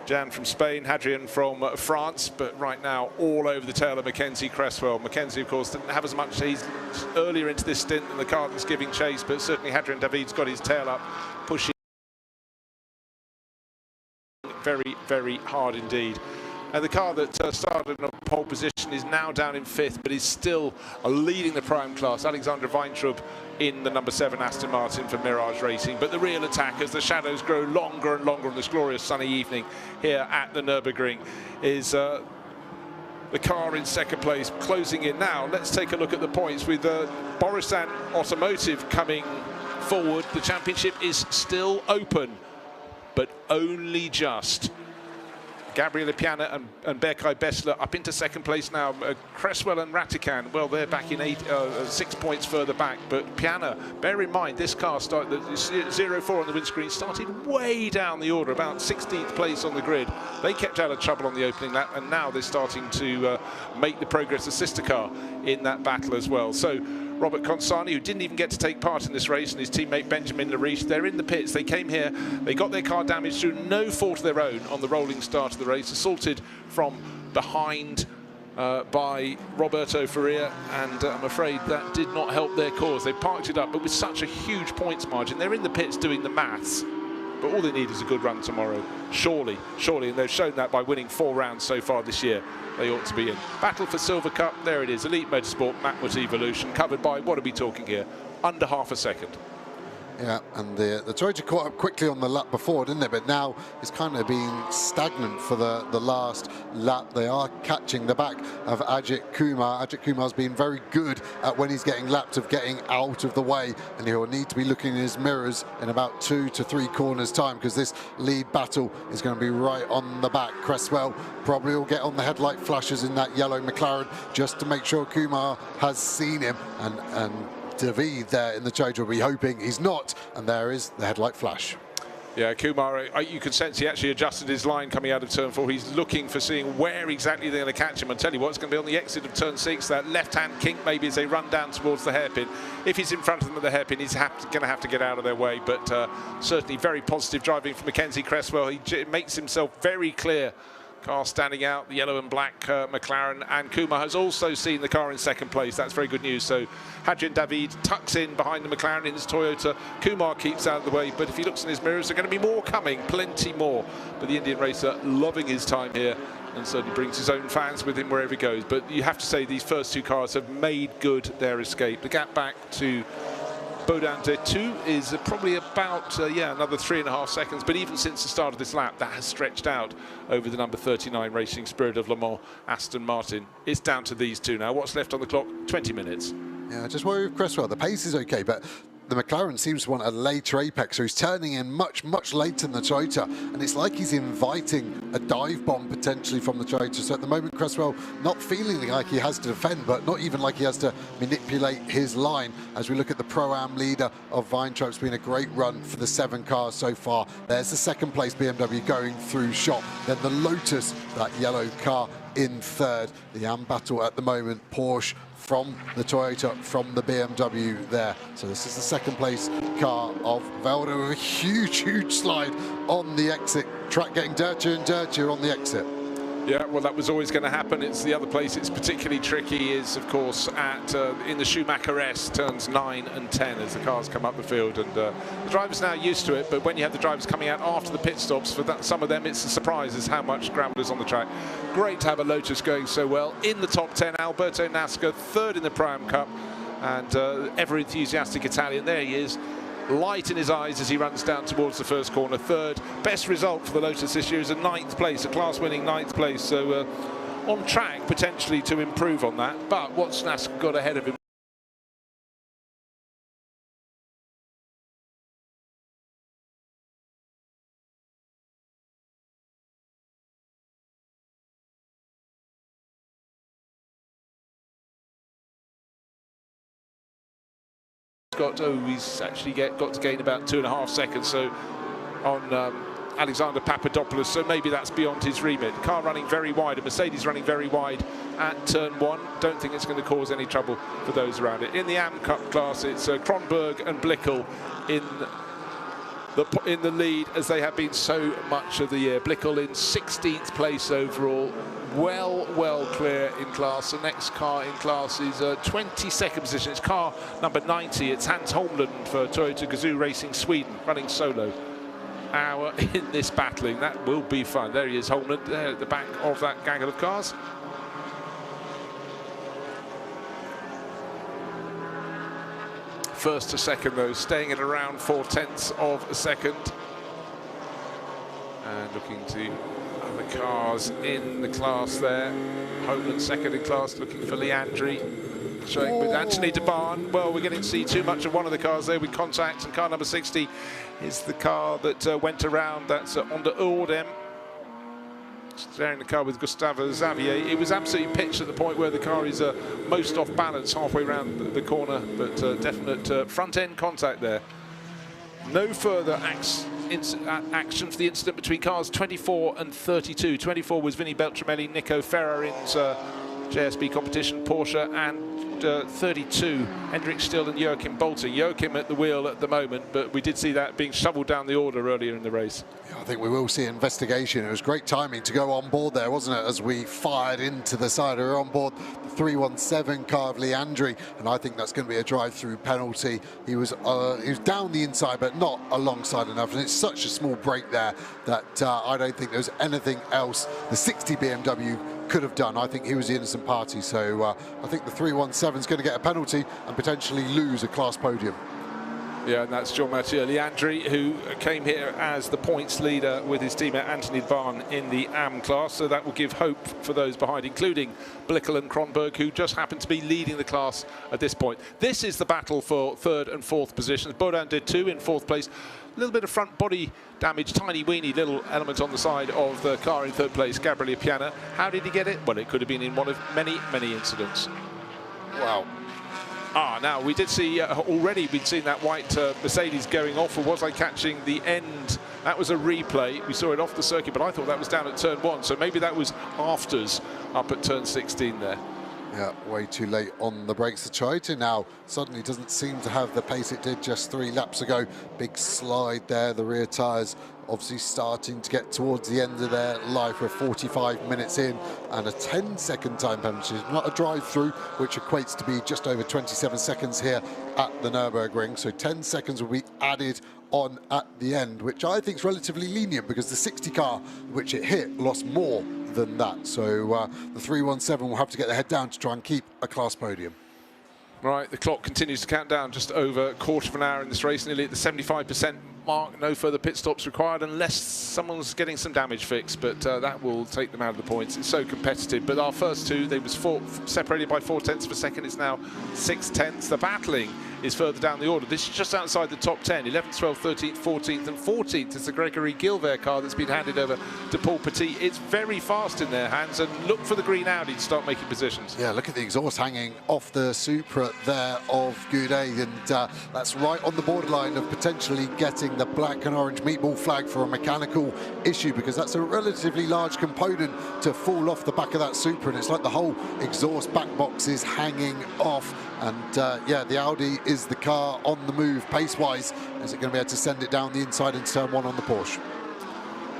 A: Jan from Spain, Hadrian from France, but right now all over the tail of Mackenzie Cresswell. Mackenzie, of course, didn't have as much. He's earlier into this stint than the car that's giving chase, but certainly Hadrian David's got his tail up, pushing very hard indeed. And the car that started in a pole position is now down in 5th, but is still leading the Pro-Am class. Alexander Weintraub in the number 7 Aston Martin for Mirage Racing. But the real attack, as the shadows grow longer and longer on this glorious sunny evening here at the Nürburgring, is the car in 2nd place, closing in now. Let's take a look at the points with Borisan Automotive coming forward. The championship is still open, but only just. Gabriele Piana and Berkay Bessler up into second place now. Cresswell and Ratican, well, they're back in 6 points further back. But Piana, bear in mind, this car started, the 0-4 on the windscreen, started way down the order, about 16th place on the grid. They kept out of trouble on the opening lap, and now they're starting to make the progress of sister car in that battle as well. So Robert Consani, who didn't even get to take part in this race, and his teammate Benjamin Lariche, they're in the pits. They came here, they got their car damaged through no fault of their own on the rolling start of the race, assaulted from behind by Roberto Ferrer, and I'm afraid that did not help their cause. They parked it up, but with such a huge points margin, they're in the pits doing the maths. But all they need is a good run tomorrow, surely, and they've shown that by winning 4 rounds so far this year. They ought to be in. Battle for Silver Cup, there it is, Elite Motorsport, Matmut Evolution, covered by, what are we talking here, under half a second.
D: Yeah, and the Toyota caught up quickly on the lap before, didn't it? But now it's kind of been stagnant for the last lap. They are catching the back of Ajith Kumar. Ajith Kumar's been very good at, when he's getting lapped, of getting out of the way, and he'll need to be looking in his mirrors in about 2 to 3 corners time, because this lead battle is going to be right on the back. Cresswell probably will get on the headlight flashes in that yellow McLaren just to make sure Kumar has seen him, and David there in the Toyota will be hoping he's not, and there is the headlight flash.
A: Yeah, Kumar, you can sense he actually adjusted his line coming out of turn 4. He's looking for seeing where exactly they're going to catch him. I'll tell you what, it's going to be on the exit of turn 6, that left-hand kink maybe as they run down towards the hairpin. If he's in front of them at the hairpin, he's going to have to get out of their way, but certainly very positive driving from Mackenzie Cresswell. He makes himself very clear. Car standing out, the yellow and black McLaren, and Kumar has also seen the car in second place. That's very good news. So Hadjian David tucks in behind the McLaren in his Toyota. Kumar keeps out of the way, but if he looks in his mirrors, there are going to be more coming, plenty more. But the Indian racer loving his time here, and certainly brings his own fans with him wherever he goes. But you have to say these first 2 cars have made good their escape. The gap back to Baudin D2 is probably about another 3.5 seconds, but even since the start of this lap, that has stretched out over the number 39 Racing Spirit of Le Mans, Aston Martin. It's down to these 2 now. What's left on the clock? 20 minutes. Yeah,
D: just worry with Cresswell. The pace is okay, but the McLaren seems to want a later apex, so he's turning in much later than the Toyota, and it's like he's inviting a dive bomb potentially from the Toyota. So at the moment, Cresswell not feeling like he has to defend, but not even like he has to manipulate his line. As we look at the Pro-Am leader of Weintraub, it's been a great run for the 7 cars so far. There's the second place BMW going through shot. Then the Lotus, that yellow car, in third. The AM battle at the moment, Porsche from the Toyota, from the BMW there. So this is the second place car of Velda with a huge slide on the exit. Track getting dirtier and dirtier on the exit.
A: Yeah, well, that was always going to happen. It's the other place it's particularly tricky is, of course, at in the Schumacher S, turns 9 and 10 as the cars come up the field. And the drivers now used to it, but when you have the drivers coming out after the pit stops, for that, some of them, it's a surprise as how much gravel is on the track. Great to have a Lotus going so well. In the top 10, Alberto Nasca, third in the Pro-Am Cup, and ever-enthusiastic Italian. There he is. Light in his eyes as he runs down towards the first corner. Third best result for the Lotus this year is a 9th place, a class-winning 9th place. So on track potentially to improve on that. But what's Nasca got ahead of him? He's actually got to gain about 2.5 seconds. So on Alexander Papadopoulos, so maybe that's beyond his remit. Car running very wide, a Mercedes running very wide at turn 1. Don't think it's going to cause any trouble for those around it. In the AM Cup class, it's Kronberg and Blickel in the lead, as they have been so much of the year. Blickel in 16th place overall. Well clear in class. The next car in class is 22nd position. It's car number 90. It's Hans Holmlund for Toyota Gazoo Racing Sweden, running solo. Hour in this battling. That will be fun. There he is, Holmlund, there at the back of that gaggle of cars. First to second, though, staying at around 0.4 of a second. And looking to other cars in the class there. Holmlund second in class, looking for Leandri. Showing with Anthony DeBarn. Well, we're getting to see too much of one of the cars there with contact, and car number 60 is the car that went around. That's Honda Ordem. sharing the car with Gustavo Xavier. It was absolutely pitched at the point where the car is most off balance halfway around the corner, but definite front end contact there. No further action for the incident between cars 24 and 32. 24 was Vinny Beltramelli, Nico Ferrarin's JSB competition Porsche, and 32 Hendrik Still and Joachim Bolting. Joachim at the wheel at the moment, but we did see that being shoveled down the order earlier in the race.
D: Yeah, I think we will see investigation. It was great timing to go on board there, wasn't it, as we fired into the side. We were on board the 317 car of Leandri, and I think that's going to be a drive-through penalty. He was down the inside, but not alongside enough, and it's such a small break there that I don't think there's anything else the 60 BMW could have done. I think he was the innocent party, so I think the 317 is going to get a penalty and potentially lose a class podium.
A: Yeah, and that's Jean-Mathieu Leandri, who came here as the points leader with his teammate Anthony Dvan in the AM class, so that will give hope for those behind, including Blickel and Kronberg, who just happen to be leading the class at this point. This is the battle for third and fourth positions. Baudin did 2 in fourth place. A little bit of front body damage, tiny weeny little element on the side of the car in third place, Gabriele Piana. How did he get it? Well, it could have been in one of many, many incidents. Wow. Now we did see already, we'd seen that white Mercedes going off, or was I catching the end? That was a replay. We saw it off the circuit, but I thought that was down at turn 1, so maybe that was afters up at turn 16 there.
D: Yeah, way too late on the brakes. The Toyota now suddenly doesn't seem to have the pace it did just 3 laps ago. Big slide there, the rear tyres obviously starting to get towards the end of their life. We're 45 minutes in, and a 10-second time penalty, not a drive-through, which equates to be just over 27 seconds here at the Nürburgring. So 10 seconds will be added on at the end, which I think is relatively lenient because the 60 car which it hit lost more than that. So the 317 will have to get their head down to try and keep a class podium.
A: Right, the clock continues to count down, just over a quarter of an hour in this race, nearly at the 75% mark. No further pit stops required unless someone's getting some damage fixed, but that will take them out of the points. It's so competitive. But our first two, they was separated by 4/10 of a second. It's now 6/10. The battling is further down the order. This is just outside the top 10. 11th, 12th, 13th, 14th, and 14th is the Gregory Gilbert car that's been handed over to Paul Petit. It's very fast in their hands, and look for the green Audi to start making positions.
D: Yeah, look at the exhaust hanging off the Supra there of Goudet, and that's right on the borderline of potentially getting the black and orange meatball flag for a mechanical issue, because that's a relatively large component to fall off the back of that Supra, and it's like the whole exhaust back box is hanging off. And yeah, the Audi is the car on the move pace-wise. Is it going to be able to send it down the inside into turn 1 on the Porsche?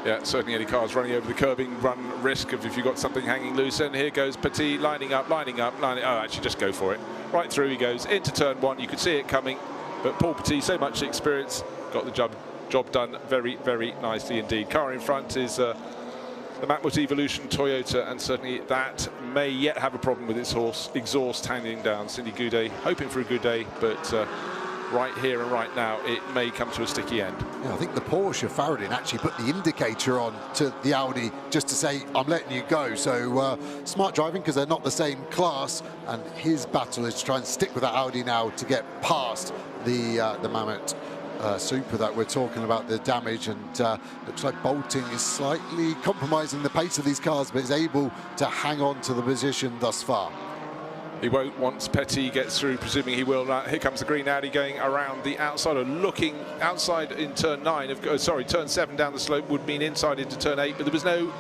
A: Yeah, certainly any cars running over the curbing run risk of if you've got something hanging loose. And here goes Petit lining up. Oh, actually, just go for it. Right through he goes into turn 1. You could see it coming, but Paul Petit, so much experience, got the job done very, very nicely indeed. Car in front is the Matmut Evolution Toyota, and certainly that may yet have a problem with its exhaust hanging down. Cindy Goudet hoping for a good day, but right here and right now it may come to a sticky end.
D: Yeah, I think the Porsche Faradin actually put the indicator on to the Audi just to say, I'm letting you go. So smart driving, because they're not the same class, and his battle is to try and stick with that Audi now to get past the Mammoth Supra that we're talking about, the damage. And looks like Bolting is slightly compromising the pace of these cars, but is able to hang on to the position thus far.
A: He won't once Petit gets through, presuming he will. Here comes the green Audi going around the outside, or looking outside in turn 9. Turn 7 down the slope would mean inside into turn 8, but there was no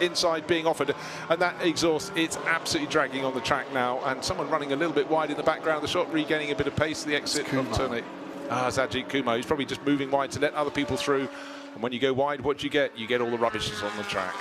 A: inside being offered. And that exhaust, it's absolutely dragging on the track now. And someone running a little bit wide in the background, the shot regaining a bit of pace, the exit of turn 8. It's Ajith Kumar. He's probably just moving wide to let other people through. And when you go wide, what do you get? You get all the rubbishes on the track.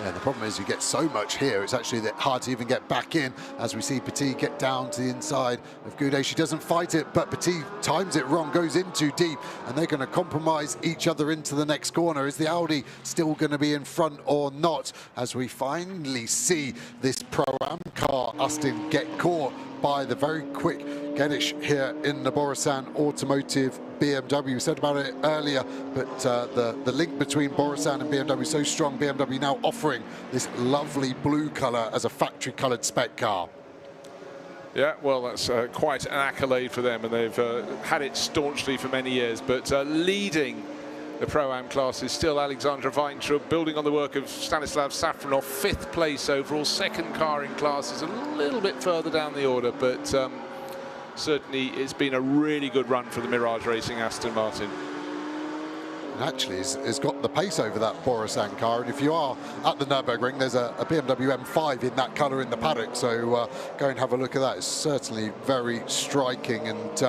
D: Yeah, the problem is you get so much here, it's actually hard to even get back in, as we see Petit get down to the inside of Goudet. She doesn't fight it, but Petit times it wrong, goes in too deep, and they're going to compromise each other into the next corner. Is the Audi still going to be in front or not, as we finally see this Pro-Am car, Austin, get caught by the very quick Geddes here in the Borusan Automotive BMW. We said about it earlier, but the link between Borusan and BMW is so strong. BMW now offering this lovely blue colour as a factory-coloured spec car.
A: Yeah, well, that's quite an accolade for them, and they've had it staunchly for many years. But leading the Pro-Am class is still Alexandra Weintraub, building on the work of Stanislav Safronov, 5th place overall. Second car in class is a little bit further down the order, but certainly it's been a really good run for the Mirage Racing Aston Martin.
D: And actually has got the pace over that Borisan car, and if you are at the Nürburgring, there's a BMW M5 in that colour in the paddock, so go and have a look at that. It's certainly very striking, and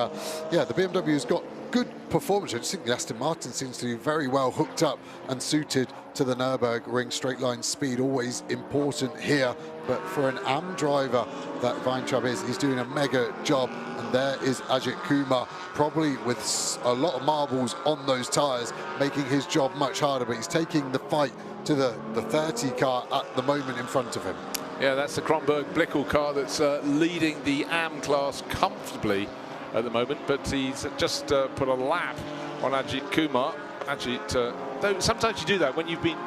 D: yeah, the BMW's got good performance. I just think the Aston Martin seems to be very well hooked up and suited to the Nürburgring. Straight line speed always important here, but for an AM driver that Weintraub is, he's doing a mega job. And there is Ajith Kumar, probably with a lot of marbles on those tyres, making his job much harder, but he's taking the fight to the 30 car at the moment in front of him.
A: Yeah, that's the Kronberg Blickel car that's leading the AM class comfortably at the moment, but he's just put a lap on Ajith Kumar. Ajith, though sometimes you do that when you've been,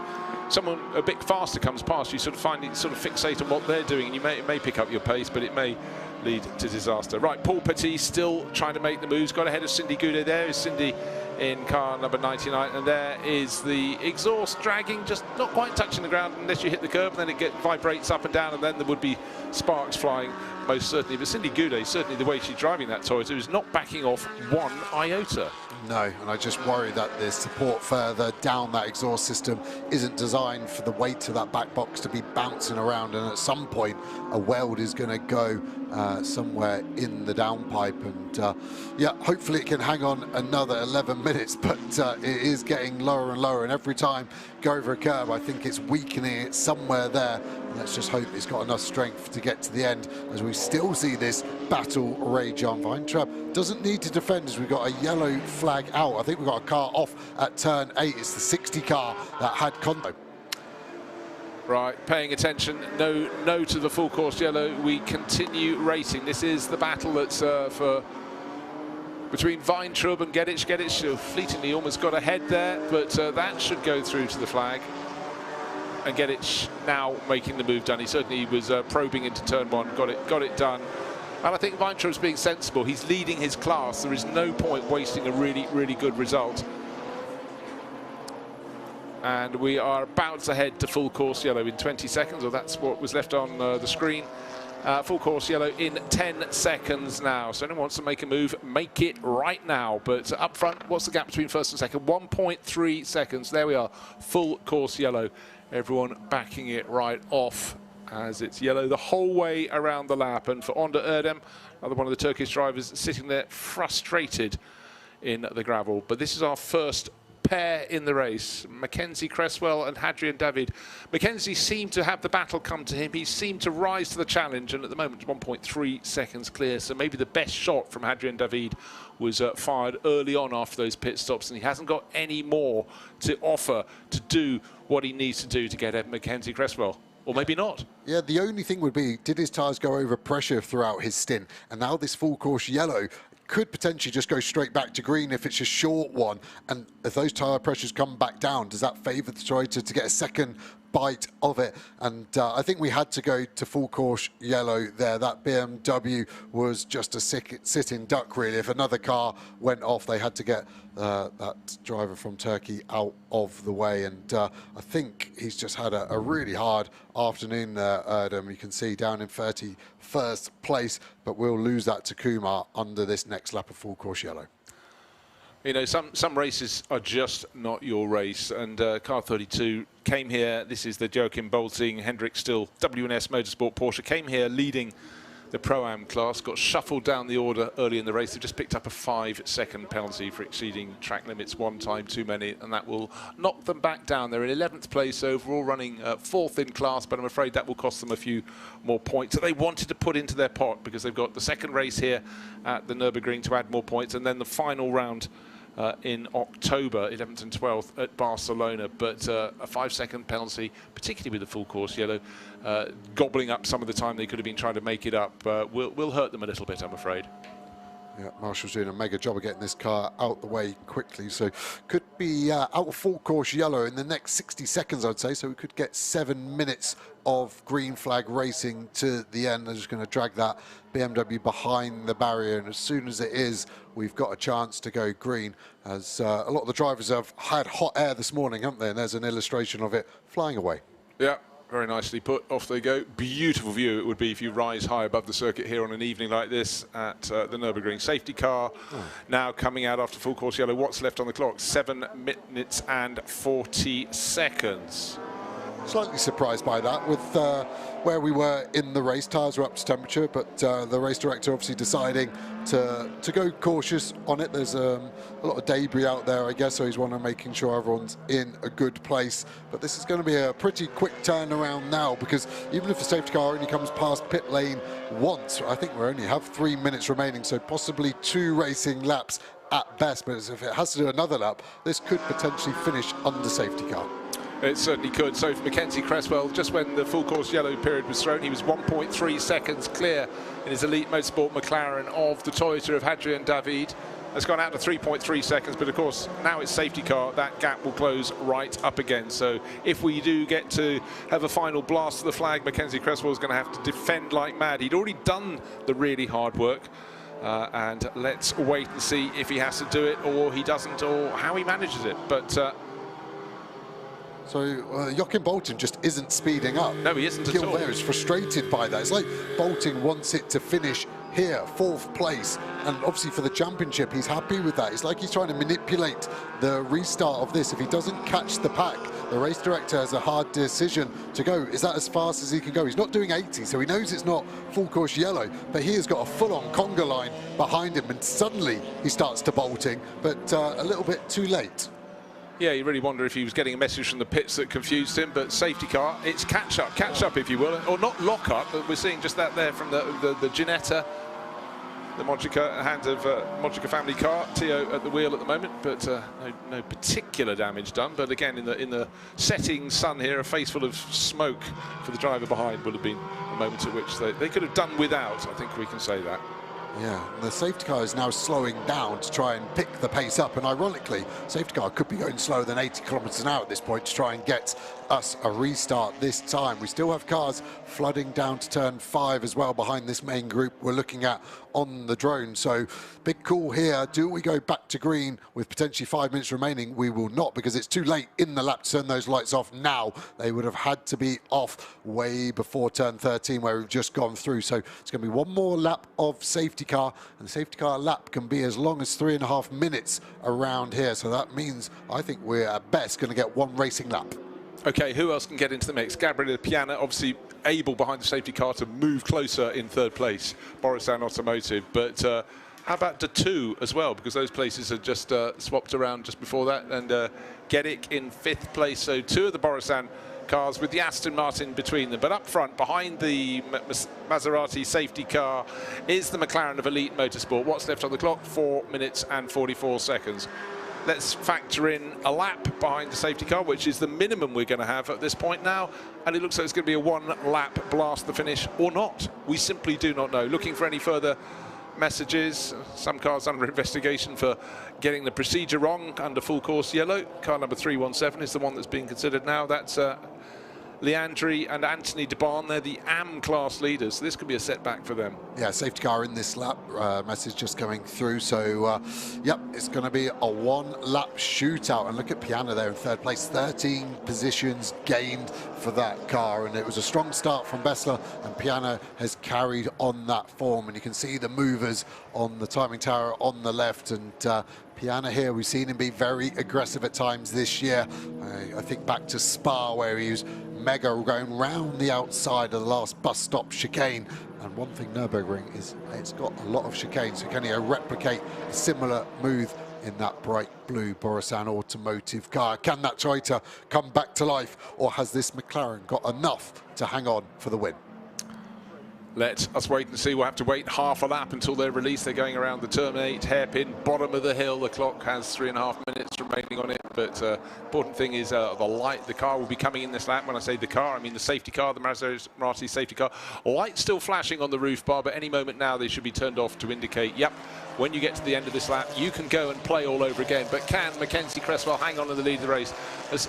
A: someone a bit faster comes past, you sort of find it, sort of fixate on what they're doing, and it may pick up your pace, but it may lead to disaster. Right, Paul Petit still trying to make the moves, got ahead of Cindy Goudet. There is Cindy in car number 99, and there is the exhaust dragging, just not quite touching the ground unless you hit the curb, and then it vibrates up and down, and then there would be sparks flying, most certainly. But Cindy Goudet, certainly the way she's driving that Toyota, is not backing off one iota.
D: No, and I just worry that the support further down that exhaust system isn't designed for the weight of that back box to be bouncing around, and at some point a weld is going to go somewhere in the downpipe, and yeah, hopefully it can hang on another 11 minutes, but it is getting lower and lower, and every time you go over a curb I think it's weakening it somewhere there. Let's just hope it's got enough strength to get to the end, as we still see this battle rage on. Weintraub doesn't need to defend, as we've got a yellow flag out. I think we've got a car off at turn 8. It's the 60 car that had contact.
A: Right, paying attention, no to the full course yellow. We continue racing. This is the battle that's between Weintraub and Gedic. Gedic fleetingly almost got ahead there, but that should go through to the flag. And Gedic now making the move done. He certainly was probing into turn 1, got it done. And I think Weintraub's being sensible. He's leading his class. There is no point wasting a really good result. And we are about to head to full course yellow in 20 seconds, or that's what was left on the screen. Full course yellow in 10 seconds now. So anyone wants to make a move, make it right now. But up front, what's the gap between first and second? 1.3 seconds. There we are, full course yellow. Everyone backing it right off as it's yellow the whole way around the lap. And for Onda Erdem, another one of the Turkish drivers, sitting there frustrated in the gravel. But this is our first pair in the race, Mackenzie Cresswell and Hadrian David. Mackenzie seemed to have the battle come to him. He seemed to rise to the challenge, and at the moment 1.3 seconds clear. So maybe the best shot from Hadrian David was fired early on after those pit stops, and he hasn't got any more to offer to do what he needs to do to get at Mackenzie Cresswell. Or maybe not.
D: Yeah, the only thing would be, did his tyres go over pressure throughout his stint? And now this full course yellow could potentially just go straight back to green if it's a short one. And if those tyre pressures come back down, does that favour the Toyota to get a second bite of it? And I think we had to go to full course yellow there. That BMW was just a sitting duck, really. If another car went off, they had to get that driver from Turkey out of the way. And I think he's just had a really hard afternoon there, Erdem. You can see down in 31st place, but we'll lose that to Kumar under this next lap of full course yellow.
A: You know, some races are just not your race, and car 32 came here. This is the Joachim Bolting, Hendrik Still, WNS Motorsport Porsche, came here leading the Pro-Am class, got shuffled down the order early in the race. They've just picked up a 5-second penalty for exceeding track limits one time too many, and that will knock them back down. They're in 11th place overall, running 4th in class, but I'm afraid that will cost them a few more points that they wanted to put into their pot, because they've got the second race here at the Nürburgring to add more points, and then the final round in October, 11th and 12th at Barcelona. But a 5-second penalty, particularly with the full course yellow, gobbling up some of the time they could have been trying to make it up, will hurt them a little bit, I'm afraid.
D: Yeah, Marshall's doing a mega job of getting this car out the way quickly, so could be out of full course yellow in the next 60 seconds, I'd say, so we could get 7 minutes of green flag racing to the end. They're just going to drag that BMW behind the barrier, and as soon as it is, we've got a chance to go green, as a lot of the drivers have had hot air this morning, haven't they? And there's an illustration of it flying away.
A: Yeah. Very nicely put. Off they go. Beautiful view it would be if you rise high above the circuit here on an evening like this at the Nürburgring. Safety car now coming out after full course yellow. What's left on the clock? 7 minutes and 40 seconds.
D: Slightly surprised by that with where we were in the race. Tyres were up to temperature, but the race director obviously deciding to go cautious on it. There's a lot of debris out there, I guess, so he's wanting making sure everyone's in a good place. But this is going to be a pretty quick turnaround now, because even if the safety car only comes past pit lane once, I think we only have 3 minutes remaining, so possibly 2 racing laps at best. But if it has to do another lap, this could potentially finish under safety car.
A: It certainly could. So for Mackenzie Cresswell, just when the full course yellow period was thrown, he was 1.3 seconds clear in his Elite Motorsport McLaren of the Toyota of Hadrian David. Has gone out to 3.3 seconds, but of course now it's safety car, that gap will close right up again. So if we do get to have a final blast of the flag, Mackenzie Cresswell is going to have to defend like mad. He'd already done the really hard work. And let's wait and see if he has to do it or he doesn't, or how he manages it. But
D: so Joachim Bolton just isn't speeding up.
A: No, he isn't at all.
D: Gilbert is frustrated by that. It's like Bolton wants it to finish here, 4th place, and obviously for the championship he's happy with that. It's like he's trying to manipulate the restart of this. If he doesn't catch the pack, the race director has a hard decision to go. Is that as fast as he can go? He's not doing 80, so he knows it's not full course yellow, but he has got a full-on conga line behind him, and suddenly he starts to bolting, but a little bit too late.
A: Yeah, you really wonder if he was getting a message from the pits that confused him, but safety car, it's catch up if you will, or not lock up, but we're seeing just that there from the Ginetta, the Mojica hand of Mojica family car, Tio at the wheel at the moment, but no particular damage done. But again, in the setting sun here, a face full of smoke for the driver behind would have been a moment at which they could have done without. I think we can say that.
D: Yeah, the safety car is now slowing down to try and pick the pace up, and ironically, safety car could be going slower than 80 kilometers an hour at this point to try and get us a restart this time. We still have cars flooding down to turn 5 as well behind this main group we're looking at on the drone. So big call here. Do we go back to green with potentially 5 minutes remaining? We will not, because it's too late in the lap to turn those lights off now. They would have had to be off way before turn 13 where we've just gone through. So it's going to be one more lap of safety car, and the safety car lap can be as long as 3.5 minutes around here. So that means I think we're at best going to get 1 racing lap.
A: Okay, who else can get into the mix? Gabriele Piana, obviously able behind the safety car to move closer in 3rd place, Borisan Automotive. But how about Datu as well? Because those places are just swapped around just before that. And Gedik in 5th place. So 2 of the Borisan cars with the Aston Martin between them. But up front, behind the Maserati safety car, is the McLaren of Elite Motorsport. What's left on the clock? 4 minutes and 44 seconds. Let's factor in a lap behind the safety car, which is the minimum we're going to have at this point now. And it looks like it's going to be a 1 lap blast the finish or not. We simply do not know. Looking for any further messages. Some cars under investigation for getting the procedure wrong under full course yellow. Car number 317 is the one that's being considered now. That's Leandri and Anthony DeBarn. They're the AM class leaders, so this could be a setback for them.
D: Yeah, safety car in this lap, message just coming through. So, yep, it's going to be a 1 lap shootout. And look at Piana there in 3rd place, 13 positions gained for that car. And it was a strong start from Bessler, and Piana has carried on that form. And you can see the movers on the timing tower on the left. And Piana here, we've seen him be very aggressive at times this year. I think back to Spa, where he was mega going round the outside of the last bus stop chicane. And one thing Nürburgring is it's got a lot of chicane, so can he replicate a similar move in that bright blue Borisan Automotive car? Can that Toyota come back to life, or has this McLaren got enough to hang on for the win?
A: Let us wait and see. We'll have to wait half a lap until they're released. They're going around the turn 8 hairpin, bottom of the hill. The clock has 3.5 minutes remaining on it. But important thing is the car will be coming in this lap. When I say the car, I mean the safety car, the Maserati safety car. Light still flashing on the roof bar, but any moment now they should be turned off to indicate, yep, when you get to the end of this lap, you can go and play all over again. But can Mackenzie Cresswell hang on to the lead of the race? Has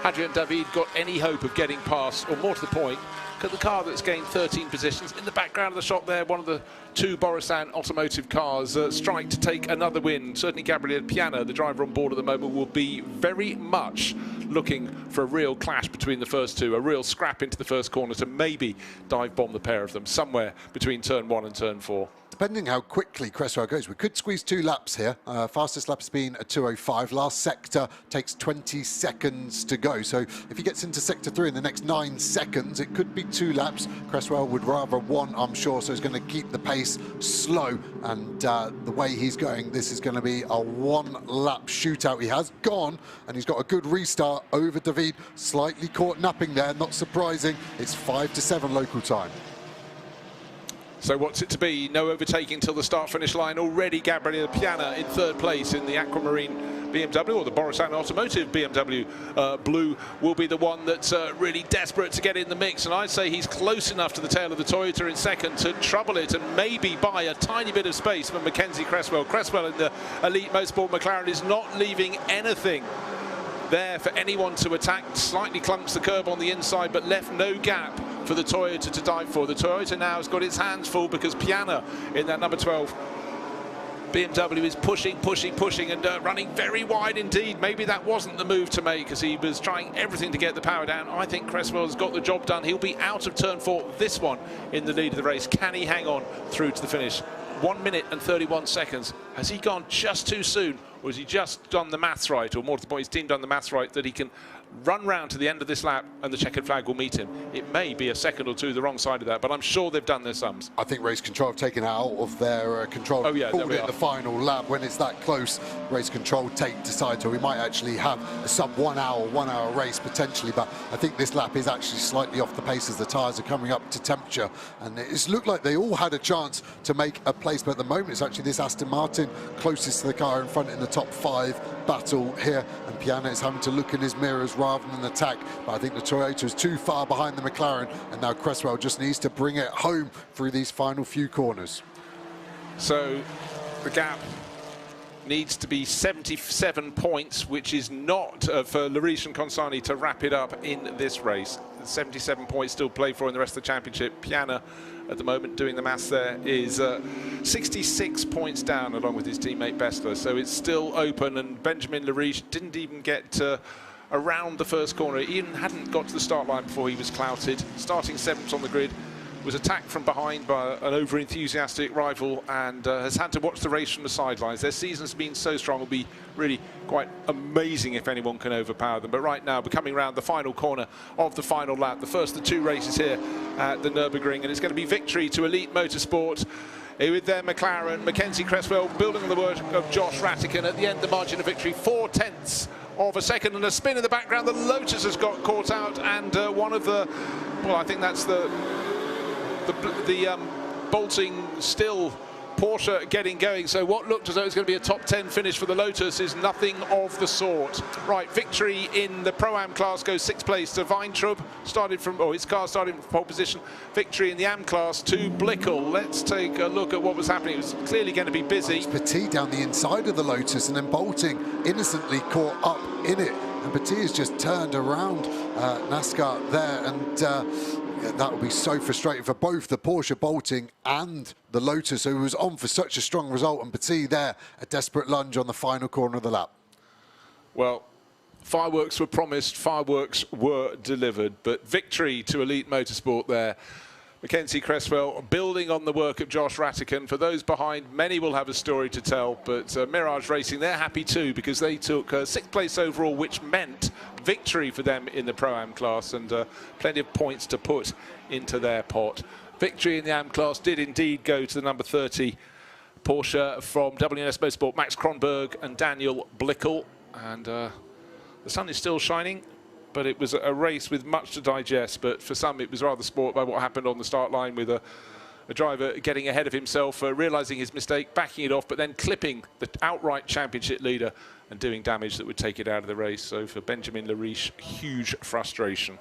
A: Adrian David got any hope of getting past, or more to the point, look at the car that's gained 13 positions. In the background of the shot there, one of the two Borissan automotive cars strike to take another win. Certainly Gabriele Piana, the driver on board at the moment, will be very much looking for a real clash between the first two, a real scrap into the first corner to maybe dive bomb the pair of them somewhere between turn 1 and turn 4.
D: Depending how quickly Cresswell goes, we could squeeze 2 laps here. Fastest lap has been a 2:05. Last sector takes 20 seconds to go. So if he gets into sector 3 in the next 9 seconds, it could be 2 laps. Cresswell would rather 1, I'm sure, so he's going to keep the pace slow. And the way he's going, this is going to be a 1-lap shootout. He has gone, and he's got a good restart over David. Slightly caught napping there, not surprising. It's 5 to 7 local time.
A: So what's it to be? No overtaking till the start-finish line. Already Gabriele Piana in 3rd place in the Aquamarine BMW, or the Borissan Automotive BMW. Blue will be the one that's really desperate to get in the mix, and I'd say he's close enough to the tail of the Toyota in 2nd to trouble it and maybe buy a tiny bit of space for Mackenzie Cresswell. Cresswell in the Elite Motorsport McLaren is not leaving anything there for anyone to attack. Slightly clunks the curb on the inside, but left no gap for the Toyota to dive for. The Toyota now has got its hands full because Piana in that number 12 BMW is pushing and running very wide indeed. Maybe that wasn't the move to make, as he was trying everything to get the power down. I think Cresswell's got the job done. He'll be out of turn 4, this one, in the lead of the race. Can he hang on through to the finish? 1 minute and 31 seconds. Has he gone just too soon, or has he just done the maths right, or more to the point, his team done the maths right, that he can run round to the end of this lap and the checkered flag will meet him? It may be a second or two the wrong side of that, but I'm sure they've done their sums.
D: I think race control have taken it out of their control.
A: Oh yeah,
D: called it the final lap. When it's that close, race control decide. So we might actually have a sub 1 hour race potentially, but I think this lap is actually slightly off the pace as the tyres are coming up to temperature, and it's looked like they all had a chance to make a place, but at the moment it's actually this Aston Martin closest to the car in front in the top 5 battle here, and Piana is having to look in his mirrors rather than attack. But I think the Toyota is too far behind the McLaren, and now Cresswell just needs to bring it home through these final few corners.
A: So the gap needs to be 77 points, which is not for Lariche and Consani to wrap it up in this race. 77 points still played for in the rest of the championship. Piana at the moment, doing the maths there, is 66 points down along with his teammate Bessler, so it's still open, and Benjamin Lariche didn't even get around the first corner. He even hadn't got to the start line before he was clouted. Starting 7th on the grid, was attacked from behind by an over-enthusiastic rival, and has had to watch the race from the sidelines. Their season's been so strong, it'll be really quite amazing if anyone can overpower them. But right now, we're coming around the final corner of the final lap, the first of 2 races here at the Nürburgring, and it's going to be victory to Elite Motorsport with their McLaren. Mackenzie Cresswell building on the work of Josh Rattican. At the end, the margin of victory, 0.4 of a second, and a spin in the background. The Lotus has got caught out, and one of the, well, I think that's the bolting still Porsche getting going. So what looked as though it was going to be a top 10 finish for the Lotus is nothing of the sort. Right, victory in the Pro-Am class goes 6th place to Weintraub, started from, or his car started from pole position. Victory in the Am class to Blickel. Let's take a look at what was happening. It was clearly going to be busy.
D: Petit down the inside of the Lotus, and then bolting innocently caught up in it, and Petit has just turned around NASCAR there, and that will be so frustrating for both the Porsche bolting and the Lotus, who was on for such a strong result, and Petit there, a desperate lunge on the final corner of the lap.
A: Well, fireworks were promised, fireworks were delivered, but victory to Elite Motorsport there. Mackenzie Cresswell building on the work of Josh Rattican. For those behind, many will have a story to tell, but Mirage Racing, they're happy too, because they took 6th place overall, which meant victory for them in the Pro-Am class, and plenty of points to put into their pot. Victory in the Am class did indeed go to the number 30 Porsche from WNS Motorsport, Max Kronberg and Daniel Blickel, and the sun is still shining. But it was a race with much to digest. But for some, it was rather sport by what happened on the start line with a a driver getting ahead of himself, realising his mistake, backing it off, but then clipping the outright championship leader and doing damage that would take it out of the race. So for Benjamin Lariche, huge frustration.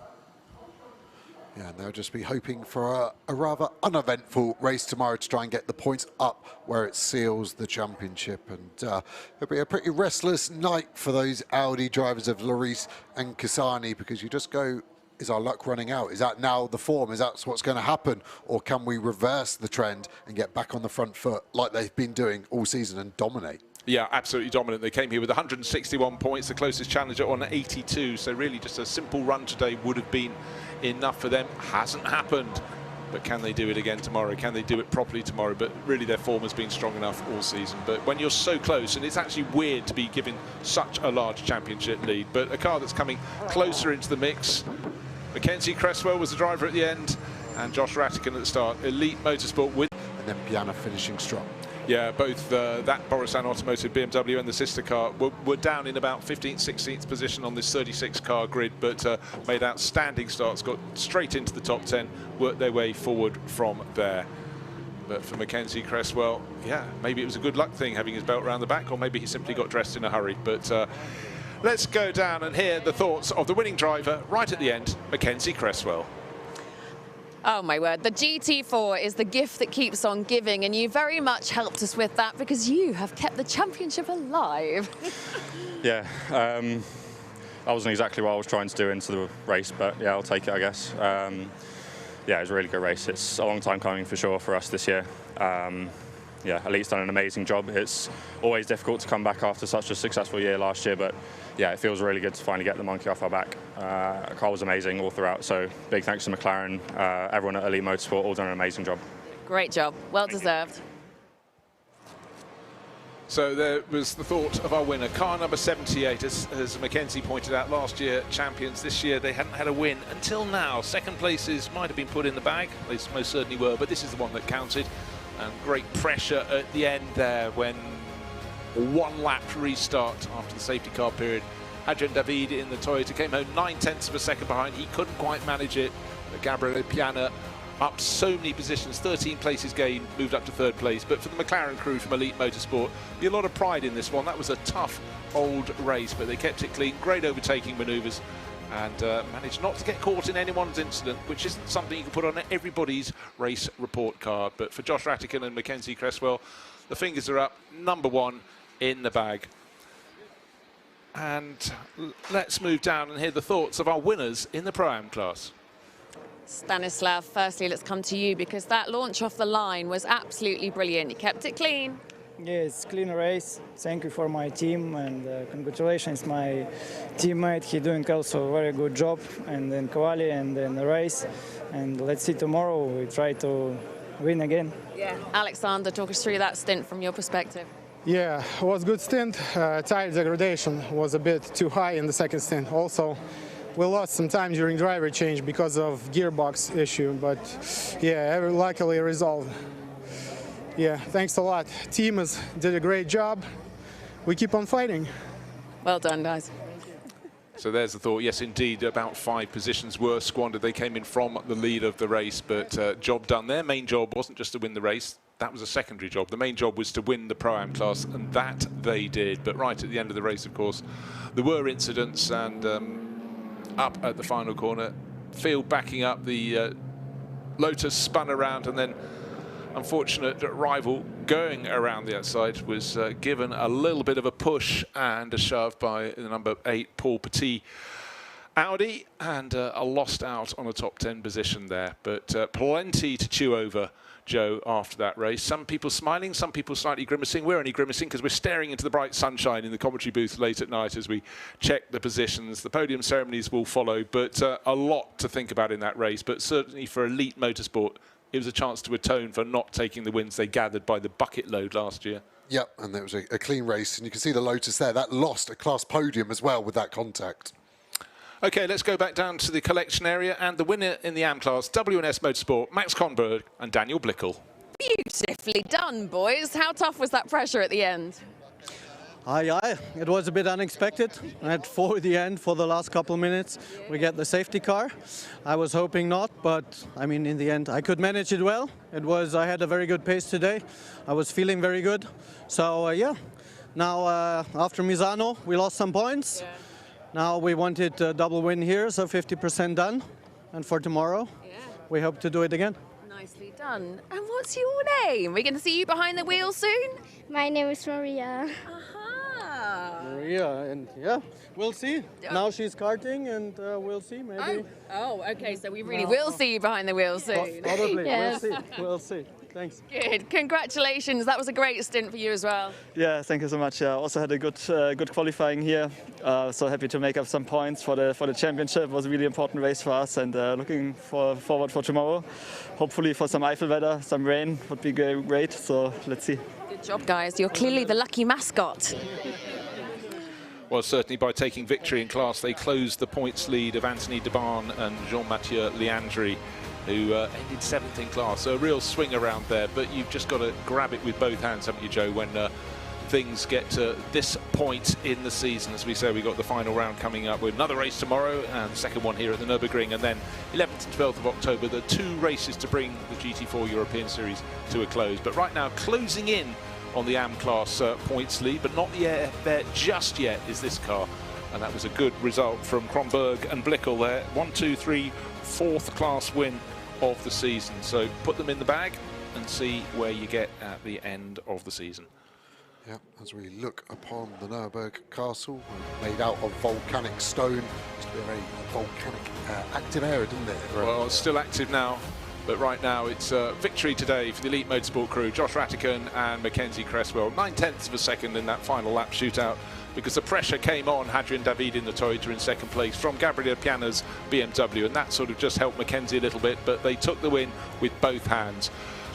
D: Yeah, and they'll just be hoping for a rather uneventful race tomorrow to try and get the points up where it seals the championship. And it'll be a pretty restless night for those Audi drivers of Lariche and Kasani, because you just go, is our luck running out? Is that now the form? Is that what's going to happen? Or can we reverse the trend and get back on the front foot like they've been doing all season and dominate?
A: Yeah, absolutely dominant. They came here with 161 points, the closest challenger on 82. So really just a simple run today would have been enough for them. Hasn't happened. But can they do it again tomorrow? Can they do it properly tomorrow? But really their form has been strong enough all season. But when you're so close, and it's actually weird to be given such a large championship lead, but a car that's coming closer into the mix. Mackenzie Cresswell was the driver at the end, and Josh Ratigan at the start. Elite Motorsport with...
D: And then Piana finishing strong.
A: Yeah, both that Borusan Automotive BMW and the sister car were down in about 15th, 16th position on this 36-car grid, but made outstanding starts, got straight into the top 10, worked their way forward from there. But for Mackenzie Cresswell, yeah, maybe it was a good luck thing having his belt around the back, or maybe he simply got dressed in a hurry. But let's go down and hear the thoughts of the winning driver right at the end, Mackenzie Cresswell.
B: Oh my word, the GT4 is the gift that keeps on giving, and you very much helped us with that because you have kept the championship alive.
G: Yeah, that wasn't exactly what I was trying to do into the race, but yeah, I'll take it, I guess. Yeah, it was a really good race. It's a long time coming for sure for us this year. Yeah, Elite's done an amazing job. It's always difficult to come back after such a successful year last year, but yeah, it feels really good to finally get the monkey off our back. The car was amazing all throughout, so big thanks to McLaren, everyone at Elite Motorsport, all done an amazing job.
B: Great job, well deserved.
A: So there was the thought of our winner, car number 78, as Mackenzie pointed out, last year champions. This year they hadn't had a win until now. Second places might have been put in the bag, they most certainly were, but this is the one that counted. And great pressure at the end there when one lap restart after the safety car period. Adrian David in the Toyota came home 9/10 of a second behind. He couldn't quite manage it. But Gabriele Piana up so many positions, 13 places gained, moved up to third place. But for the McLaren crew from Elite Motorsport, be a lot of pride in this one. That was a tough old race, but they kept it clean. Great overtaking manoeuvres. And managed not to get caught in anyone's incident, which isn't something you can put on everybody's race report card. But for Josh Ratigan and Mackenzie Cresswell, the fingers are up, #1 in the bag. And let's move down and hear the thoughts of our winners in the Pro-Am class.
B: Stanislav, firstly, let's come to you because that launch off the line was absolutely brilliant. You kept it clean.
H: Yeah, it's a clean race. Thank you for my team, and congratulations my teammate. He doing also a very good job, and then quali and then the race. And let's see tomorrow. We try to win again.
B: Yeah. Alexander, talk us through that stint from your perspective.
C: Yeah, it was a good stint. Tire degradation was a bit too high in the second stint. Also, we lost some time during driver change because of gearbox issue, but yeah, luckily resolved. Yeah, thanks a lot. Team did a great job. We keep on fighting.
B: Well done, guys.
A: So there's the thought. Yes, indeed, about 5 positions were squandered. They came in from the lead of the race, but job done. Their main job wasn't just to win the race. That was a secondary job. The main job was to win the Pro-Am class, and that they did. But right at the end of the race, of course, there were incidents, and up at the final corner, field backing up, the Lotus spun around, and then unfortunate rival going around the outside was given a little bit of a push and a shove by the number 8 Paul Petit Audi, and a lost out on a top 10 position there. But plenty to chew over, Joe, after that race. Some people smiling, some people slightly grimacing. We're only grimacing because we're staring into the bright sunshine in the commentary booth late at night as we check the positions. The podium ceremonies will follow, but a lot to think about in that race. But certainly for Elite Motorsport, it was a chance to atone for not taking the wins they gathered by the bucket load last year.
D: Yep, and it was a clean race, and you can see the Lotus there. That lost a class podium as well with that contact.
A: OK, let's go back down to the collection area, and the winner in the AM class, W&S Motorsport, Max Conberg and Daniel Blickel.
B: Beautifully done, boys. How tough was that pressure at the end?
I: It was a bit unexpected. For the end, for the last couple of minutes, we get the safety car. I was hoping not, but I mean, in the end, I could manage it well. I had a very good pace today. I was feeling very good. So yeah, now after Misano, we lost some points. Yeah. Now we wanted a double win here, so 50% done. And for tomorrow, we hope to do it again.
B: Nicely done. And what's your name? We're going to see you behind the wheel soon?
J: My name is Maria.
I: Maria, and yeah, we'll see. Now she's karting, and we'll see, maybe.
B: Oh, okay, so we really will see you behind the wheel soon.
I: Probably,
J: Yes.
I: we'll see. Thanks.
B: Good, congratulations. That was a great stint for you as well.
K: Yeah, thank you so much. Yeah, also had a good qualifying here. So happy to make up some points for the championship. It was a really important race for us, and looking forward for tomorrow. Hopefully for some Eifel weather, some rain would be great. So let's see.
B: Good job, guys. You're clearly the lucky mascot.
A: Well, certainly by taking victory in class, they closed the points lead of Anthony Debarn and Jean-Mathieu Leandri, who ended 7th in class. So a real swing around there, but you've just got to grab it with both hands, haven't you, Joe, when things get to this point in the season. As we say, we've got the final round coming up with another race tomorrow and the second one here at the Nürburgring, and then 11th and 12th of October, the 2 races to bring the GT4 European Series to a close. But right now, closing in on the AM class points lead, but not there just yet is this car. And that was a good result from Kronberg and Blickel there. 1, 2, 3, 4th class win of the season. So put them in the bag and see where you get at the end of the season.
D: Yeah, as we look upon the Nürburgring Castle, made out of volcanic stone. It's a very volcanic active area, didn't it?
A: Well, it's still active now, but right now it's victory today for the Elite Motorsport crew. Josh Rattican and Mackenzie Cresswell, 9/10 of a second in that final lap shootout, because the pressure came on Hadrian David in the Toyota in 2nd place from Gabriel Piana's BMW, and that sort of just helped Mackenzie a little bit, but they took the win with both hands.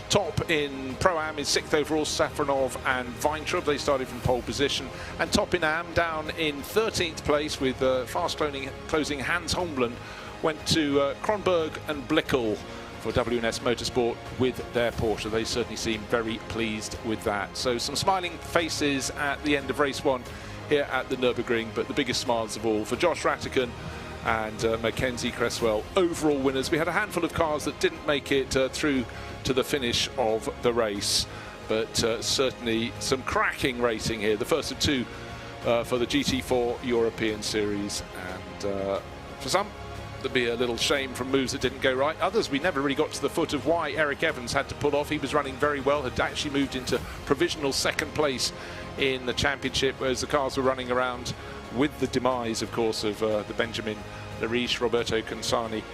A: Top in Pro-Am is 6th overall, Safronov and Weintraub. They started from pole position. And top in Am, down in 13th place with fast closing Hans Holmlund, went to Kronberg and Blickel for WNS Motorsport with their Porsche. They certainly seem very pleased with that. So some smiling faces at the end of race 1 here at the Nürburgring, but the biggest smiles of all for Josh Rattican and Mackenzie Cresswell, overall winners. We had a handful of cars that didn't make it through to the finish of the race, but certainly some cracking racing here. The first of 2 for the GT4 European Series, and for some there'd be a little shame from moves that didn't go right. Others, we never really got to the foot of why Eric Evans had to pull off. He was running very well, had actually moved into provisional 2nd place in the championship, whereas the cars were running around with the demise, of course, of the Benjamin Lariche, Roberto Consani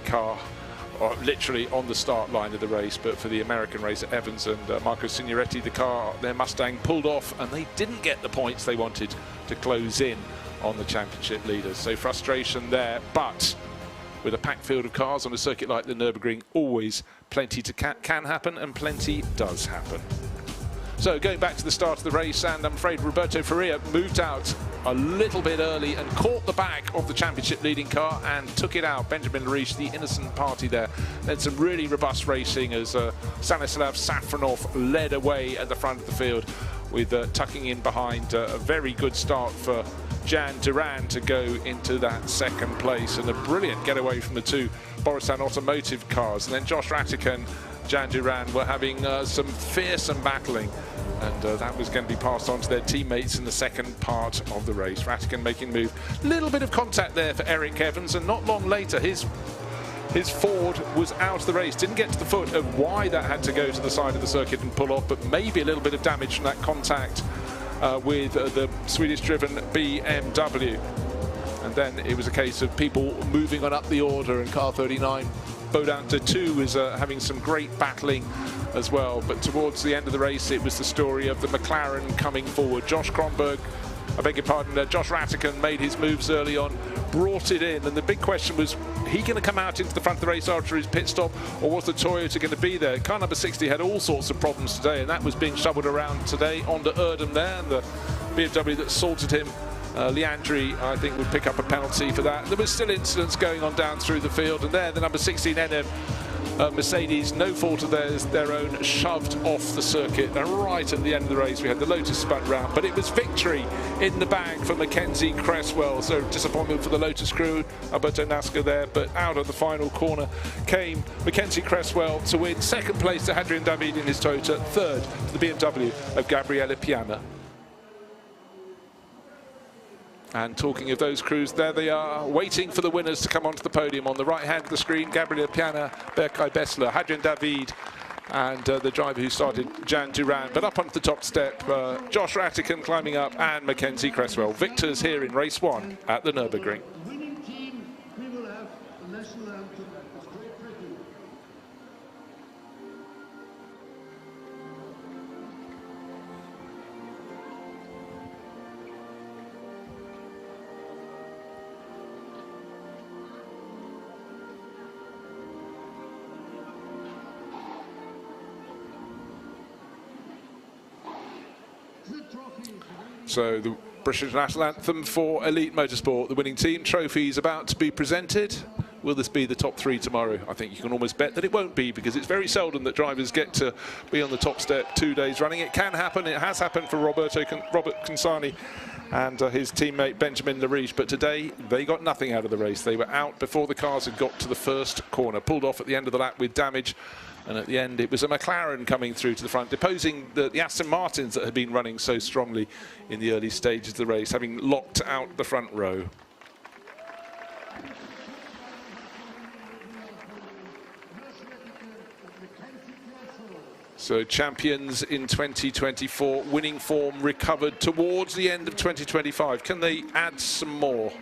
A: car, literally on the start line of the race. But for the American racer Evans and Marco Signoretti, the car, their Mustang, pulled off, and they didn't get the points they wanted to close in on the championship leaders. So frustration there, but with a packed field of cars on a circuit like the Nürburgring, always plenty can happen, and plenty does happen. So going back to the start of the race, and I'm afraid Roberto Faria moved out a little bit early and caught the back of the championship leading car and took it out. Benjamin Lariche, the innocent party there. Then some really robust racing as Stanislav Safronov led away at the front of the field, with tucking in behind a very good start for Jan Duran to go into that 2nd place, and a brilliant getaway from the 2 Borisan Automotive cars. And then Josh Rattican, Jan Duran were having some fearsome battling, and that was going to be passed on to their teammates in the 2nd part of the race. Rattican making the move. Little bit of contact there for Eric Evans, and not long later his Ford was out of the race. Didn't get to the foot of why that had to go to the side of the circuit and pull off, but maybe a little bit of damage from that contact with the Swedish-driven BMW. And then it was a case of people moving on up the order, and car 39, Bodanta 2, was having some great battling as well. But towards the end of the race, it was the story of the McLaren coming forward. Josh Kronberg, I beg your pardon, Josh Rattican made his moves early on, brought it in, and the big question was, he going to come out into the front of the race after his pit stop, or was the Toyota going to be there? Car number 60 had all sorts of problems today, and that was being shoveled around today onto Erdem there, and the BMW that salted him, Leandri, I think, would pick up a penalty for that. There was still incidents going on down through the field, and there the number 16 Enem Mercedes, no fault of theirs, their own, shoved off the circuit. And right at the end of the race, we had the Lotus spun round. But it was victory in the bag for Mackenzie Cresswell. So disappointment for the Lotus crew, Alberto Nasca there. But out of the final corner came Mackenzie Cresswell to win. Second place to Adrian David in his Toyota. Third to the BMW of Gabriele Piana. And talking of those crews, there they are, waiting for the winners to come onto the podium. On the right hand of the screen, Gabriele Piana, Berkay Bessler, Hadrian David, and the driver who started, Jan Duran. But up onto the top step, Josh Ratican climbing up, and Mackenzie Cresswell. Victors here in race 1 at the Nürburgring. So the British national anthem for Elite Motorsport, the winning team. Trophies about to be presented. Will this be the top 3 tomorrow? I think you can almost bet that it won't be, because it's very seldom that drivers get to be on the top step 2 days running. It can happen. It has happened for Robert Consani and his teammate Benjamin Lariche, but today they got nothing out of the race. They were out before the cars had got to the first corner, pulled off at the end of the lap with damage. And at the end, it was a McLaren coming through to the front, deposing the Aston Martins that had been running so strongly in the early stages of the race, having locked out the front row. So champions in 2024, winning form recovered towards the end of 2025. Can they add some more?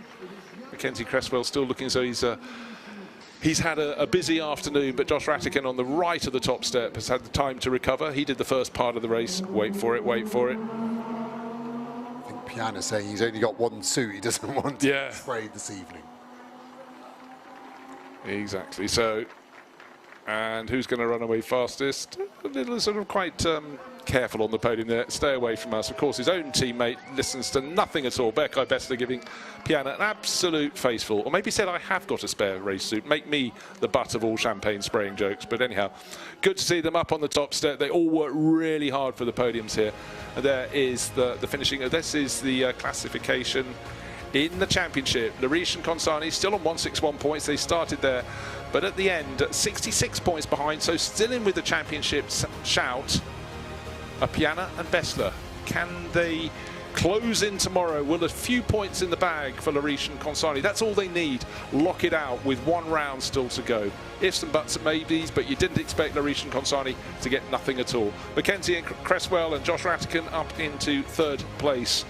A: Mackenzie Cresswell still looking as though he's had a busy afternoon, but Josh Ratican on the right of the top step has had the time to recover. He did the first part of the race. Wait for it, wait for it.
D: I think Piana's saying he's only got one suit. He doesn't want to spray this evening.
A: Exactly. So, and who's going to run away fastest? A little sort of quite careful on the podium there. Stay away from us. Of course, his own teammate listens to nothing at all. Berkay Bessler giving Piana an absolute faceful. Or maybe said, I have got a spare race suit. Make me the butt of all champagne spraying jokes. But anyhow, good to see them up on the top step. They all work really hard for the podiums here. And there is the finishing. This is the classification in the championship. Lariche and Consani still on 161 points. They started there. But at the end, 66 points behind. So still in with the championship shout. Piana and Bessler. Can they close in tomorrow? Will a few points in the bag for Lariche and Consani? That's all they need. Lock it out with 1 round still to go. Ifs and buts and maybes, but you didn't expect Lariche and Consani to get nothing at all. Mackenzie and Cresswell and Josh Ratican up into 3rd place.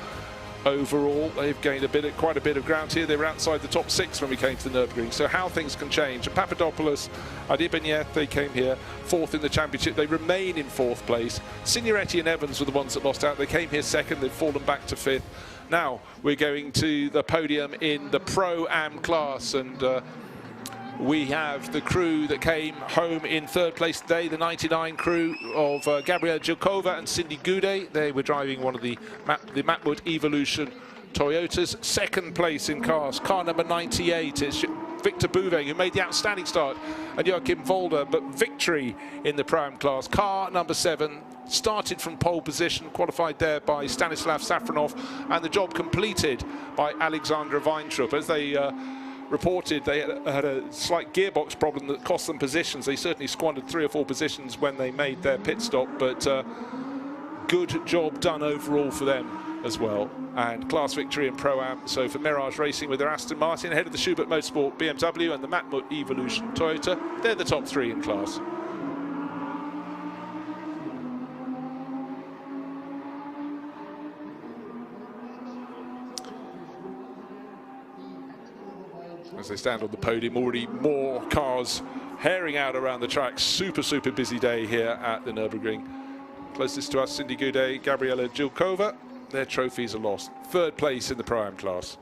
A: Overall, they've gained quite a bit of ground here. They were outside the top 6 when we came to the Nürburgring, so how things can change. And Papadopoulos, Adibenyeth, they came here 4th in the championship. They remain in 4th place. Signoretti and Evans were the ones that lost out. They came here 2nd. They've fallen back to 5th. Now we're going to the podium in the Pro-Am class, and we have the crew that came home in 3rd place today, the 99 crew of Gabriela Jilkova and Cindy Goudet. They were driving one of the Matwood Evolution Toyotas. 2nd place in cars, car number 98. It's Victor Bouvet, who made the outstanding start, and Joachim Volder, but victory in the Pro-Am class. Car number 7 started from pole position, qualified there by Stanislav Safronov, and the job completed by Alexandra Weintraub. As they reported, they had a slight gearbox problem that cost them positions. They certainly squandered 3 or 4 positions when they made their pit stop, but good job done overall for them as well. And class victory in Pro-Am. So for Mirage Racing with their Aston Martin ahead of the Schubert Motorsport BMW and the Matwood Evolution Toyota, they're the top 3 in class. As they stand on the podium, already more cars herring out around the track. Super busy day here at the Nürburgring. Closest to us, Cindy Goudet, Gabriela Jilkova. Their trophies are lost. 3rd place in the Pro-Am class.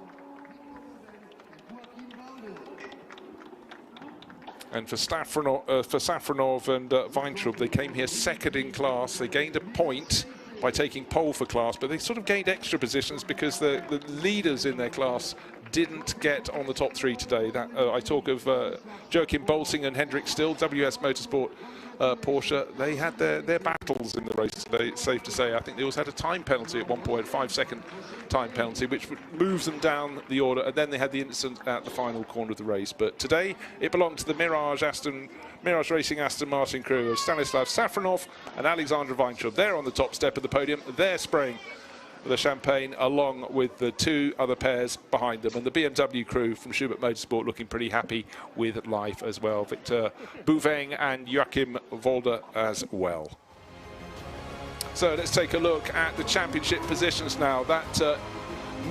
A: And for Safronov and Weintraub, they came here 2nd in class. They gained a point by taking pole for class, but they sort of gained extra positions because the leaders in their class didn't get on the top 3 today. That I talk of Joachim Bolsing and Hendrik Still, WS Motorsport Porsche. They had their battles in the race today, it's safe to say. I think they also had a time penalty at one point, a 5-second time penalty, which moves them down the order, and then they had the incident at the final corner of the race. But today, it belonged to the Mirage Racing Aston Martin crew of Stanislav Safronov and Alexander Weintraub. They're on the top step of the podium. They're spraying the champagne along with the 2 other pairs behind them, and the BMW crew from Schubert Motorsport looking pretty happy with life as well. Victor Bouveng and Joachim Volder as well. So let's take a look at the championship positions now. That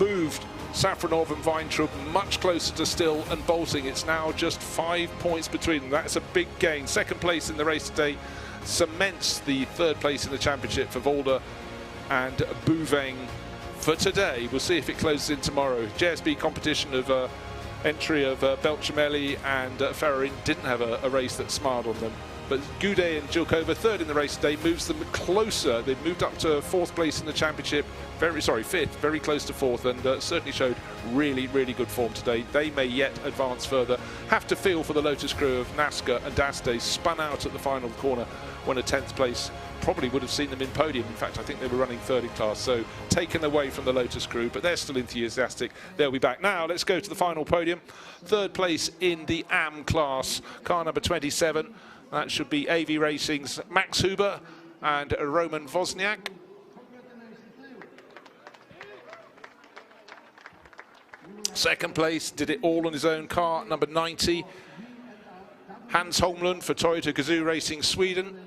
A: moved Safronov and Weintraub much closer to Still and Bolting. It's now just 5 points between them. That's a big gain. Second place in the race today cements the 3rd place in the championship for Volder and Bouveng for today. We'll see if it closes in tomorrow. JSB competition of entry of Belchamelli and Ferrarin didn't have a race that smiled on them. But Goudet and Jilkova, 3rd in the race today, moves them closer. They've moved up to 4th place in the championship. 5th, very close to 4th, and certainly showed really, really good form today. They may yet advance further. Have to feel for the Lotus crew of Nasca and Daste, spun out at the final corner when a 10th place probably would have seen them in podium. In fact, I think they were running 3rd in class, so taken away from the Lotus crew, but they're still enthusiastic. They'll be back. Now, let's go to the final podium. 3rd place in the AM class, car number 27. That should be AV Racing's Max Huber and Roman Wozniak. Second place, did it all on his own car, number 90. Hans Holmlund for Toyota Gazoo Racing Sweden.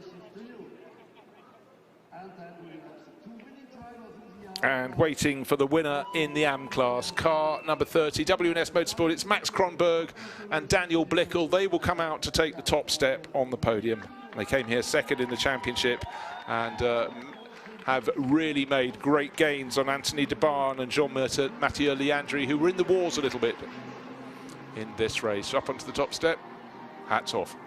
A: And waiting for the winner in the AM class, car number 30, WNS Motorsport, it's Max Kronberg and Daniel Blickel. They will come out to take the top step on the podium. They came here 2nd in the championship and have really made great gains on Anthony de Barn and Jean-Mathieu Leandri, who were in the wars a little bit in this race. Up onto the top step, hats off.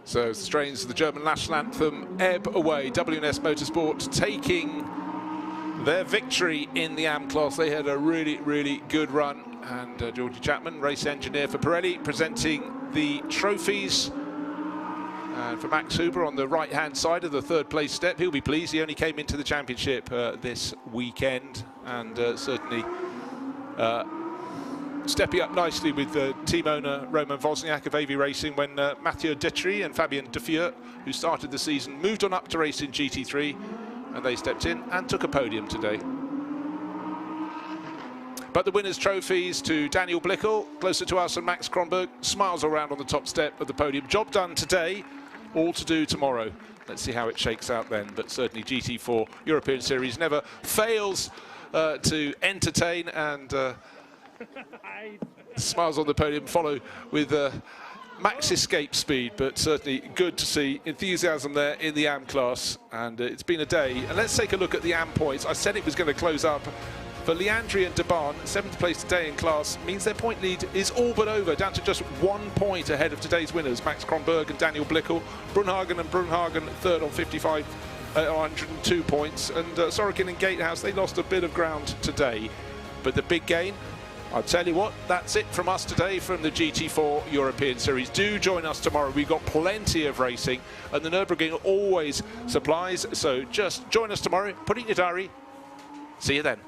A: So the strains of the German national anthem ebb away. WNS Motorsport taking their victory in the AM class. They had a really, really good run. And Georgie Chapman, race engineer for Pirelli, presenting the trophies. And for Max Huber on the right-hand side of the 3rd place step, he'll be pleased. He only came into the championship this weekend, and certainly stepping up nicely with the team owner Roman Wozniak of AV Racing when Mathieu Detry and Fabien Defieux, who started the season, moved on up to race in GT3, and they stepped in and took a podium today. But the winners' trophies to Daniel Blickel, closer to us, and Max Kronberg, smiles around on the top step of the podium. Job done today, all to do tomorrow. Let's see how it shakes out then, but certainly GT4 European Series never fails to entertain, and smiles on the podium follow with max escape speed, but certainly good to see enthusiasm there in the AM class. And it's been a day, and let's take a look at the AM points. I said it was going to close up. For Leandri and de Barn, 7th place today in class means their point lead is all but over, down to just 1 point ahead of today's winners, Max Kronberg and Daniel Blickel. Brunhagen 3rd on 102 points, and Sorokin and Gatehouse, they lost a bit of ground today. But the big gain, I'll tell you what, that's it from us today from the GT4 European Series. Do join us tomorrow. We've got plenty of racing, and the Nürburgring always supplies, so just join us tomorrow, put it in your diary. See you then.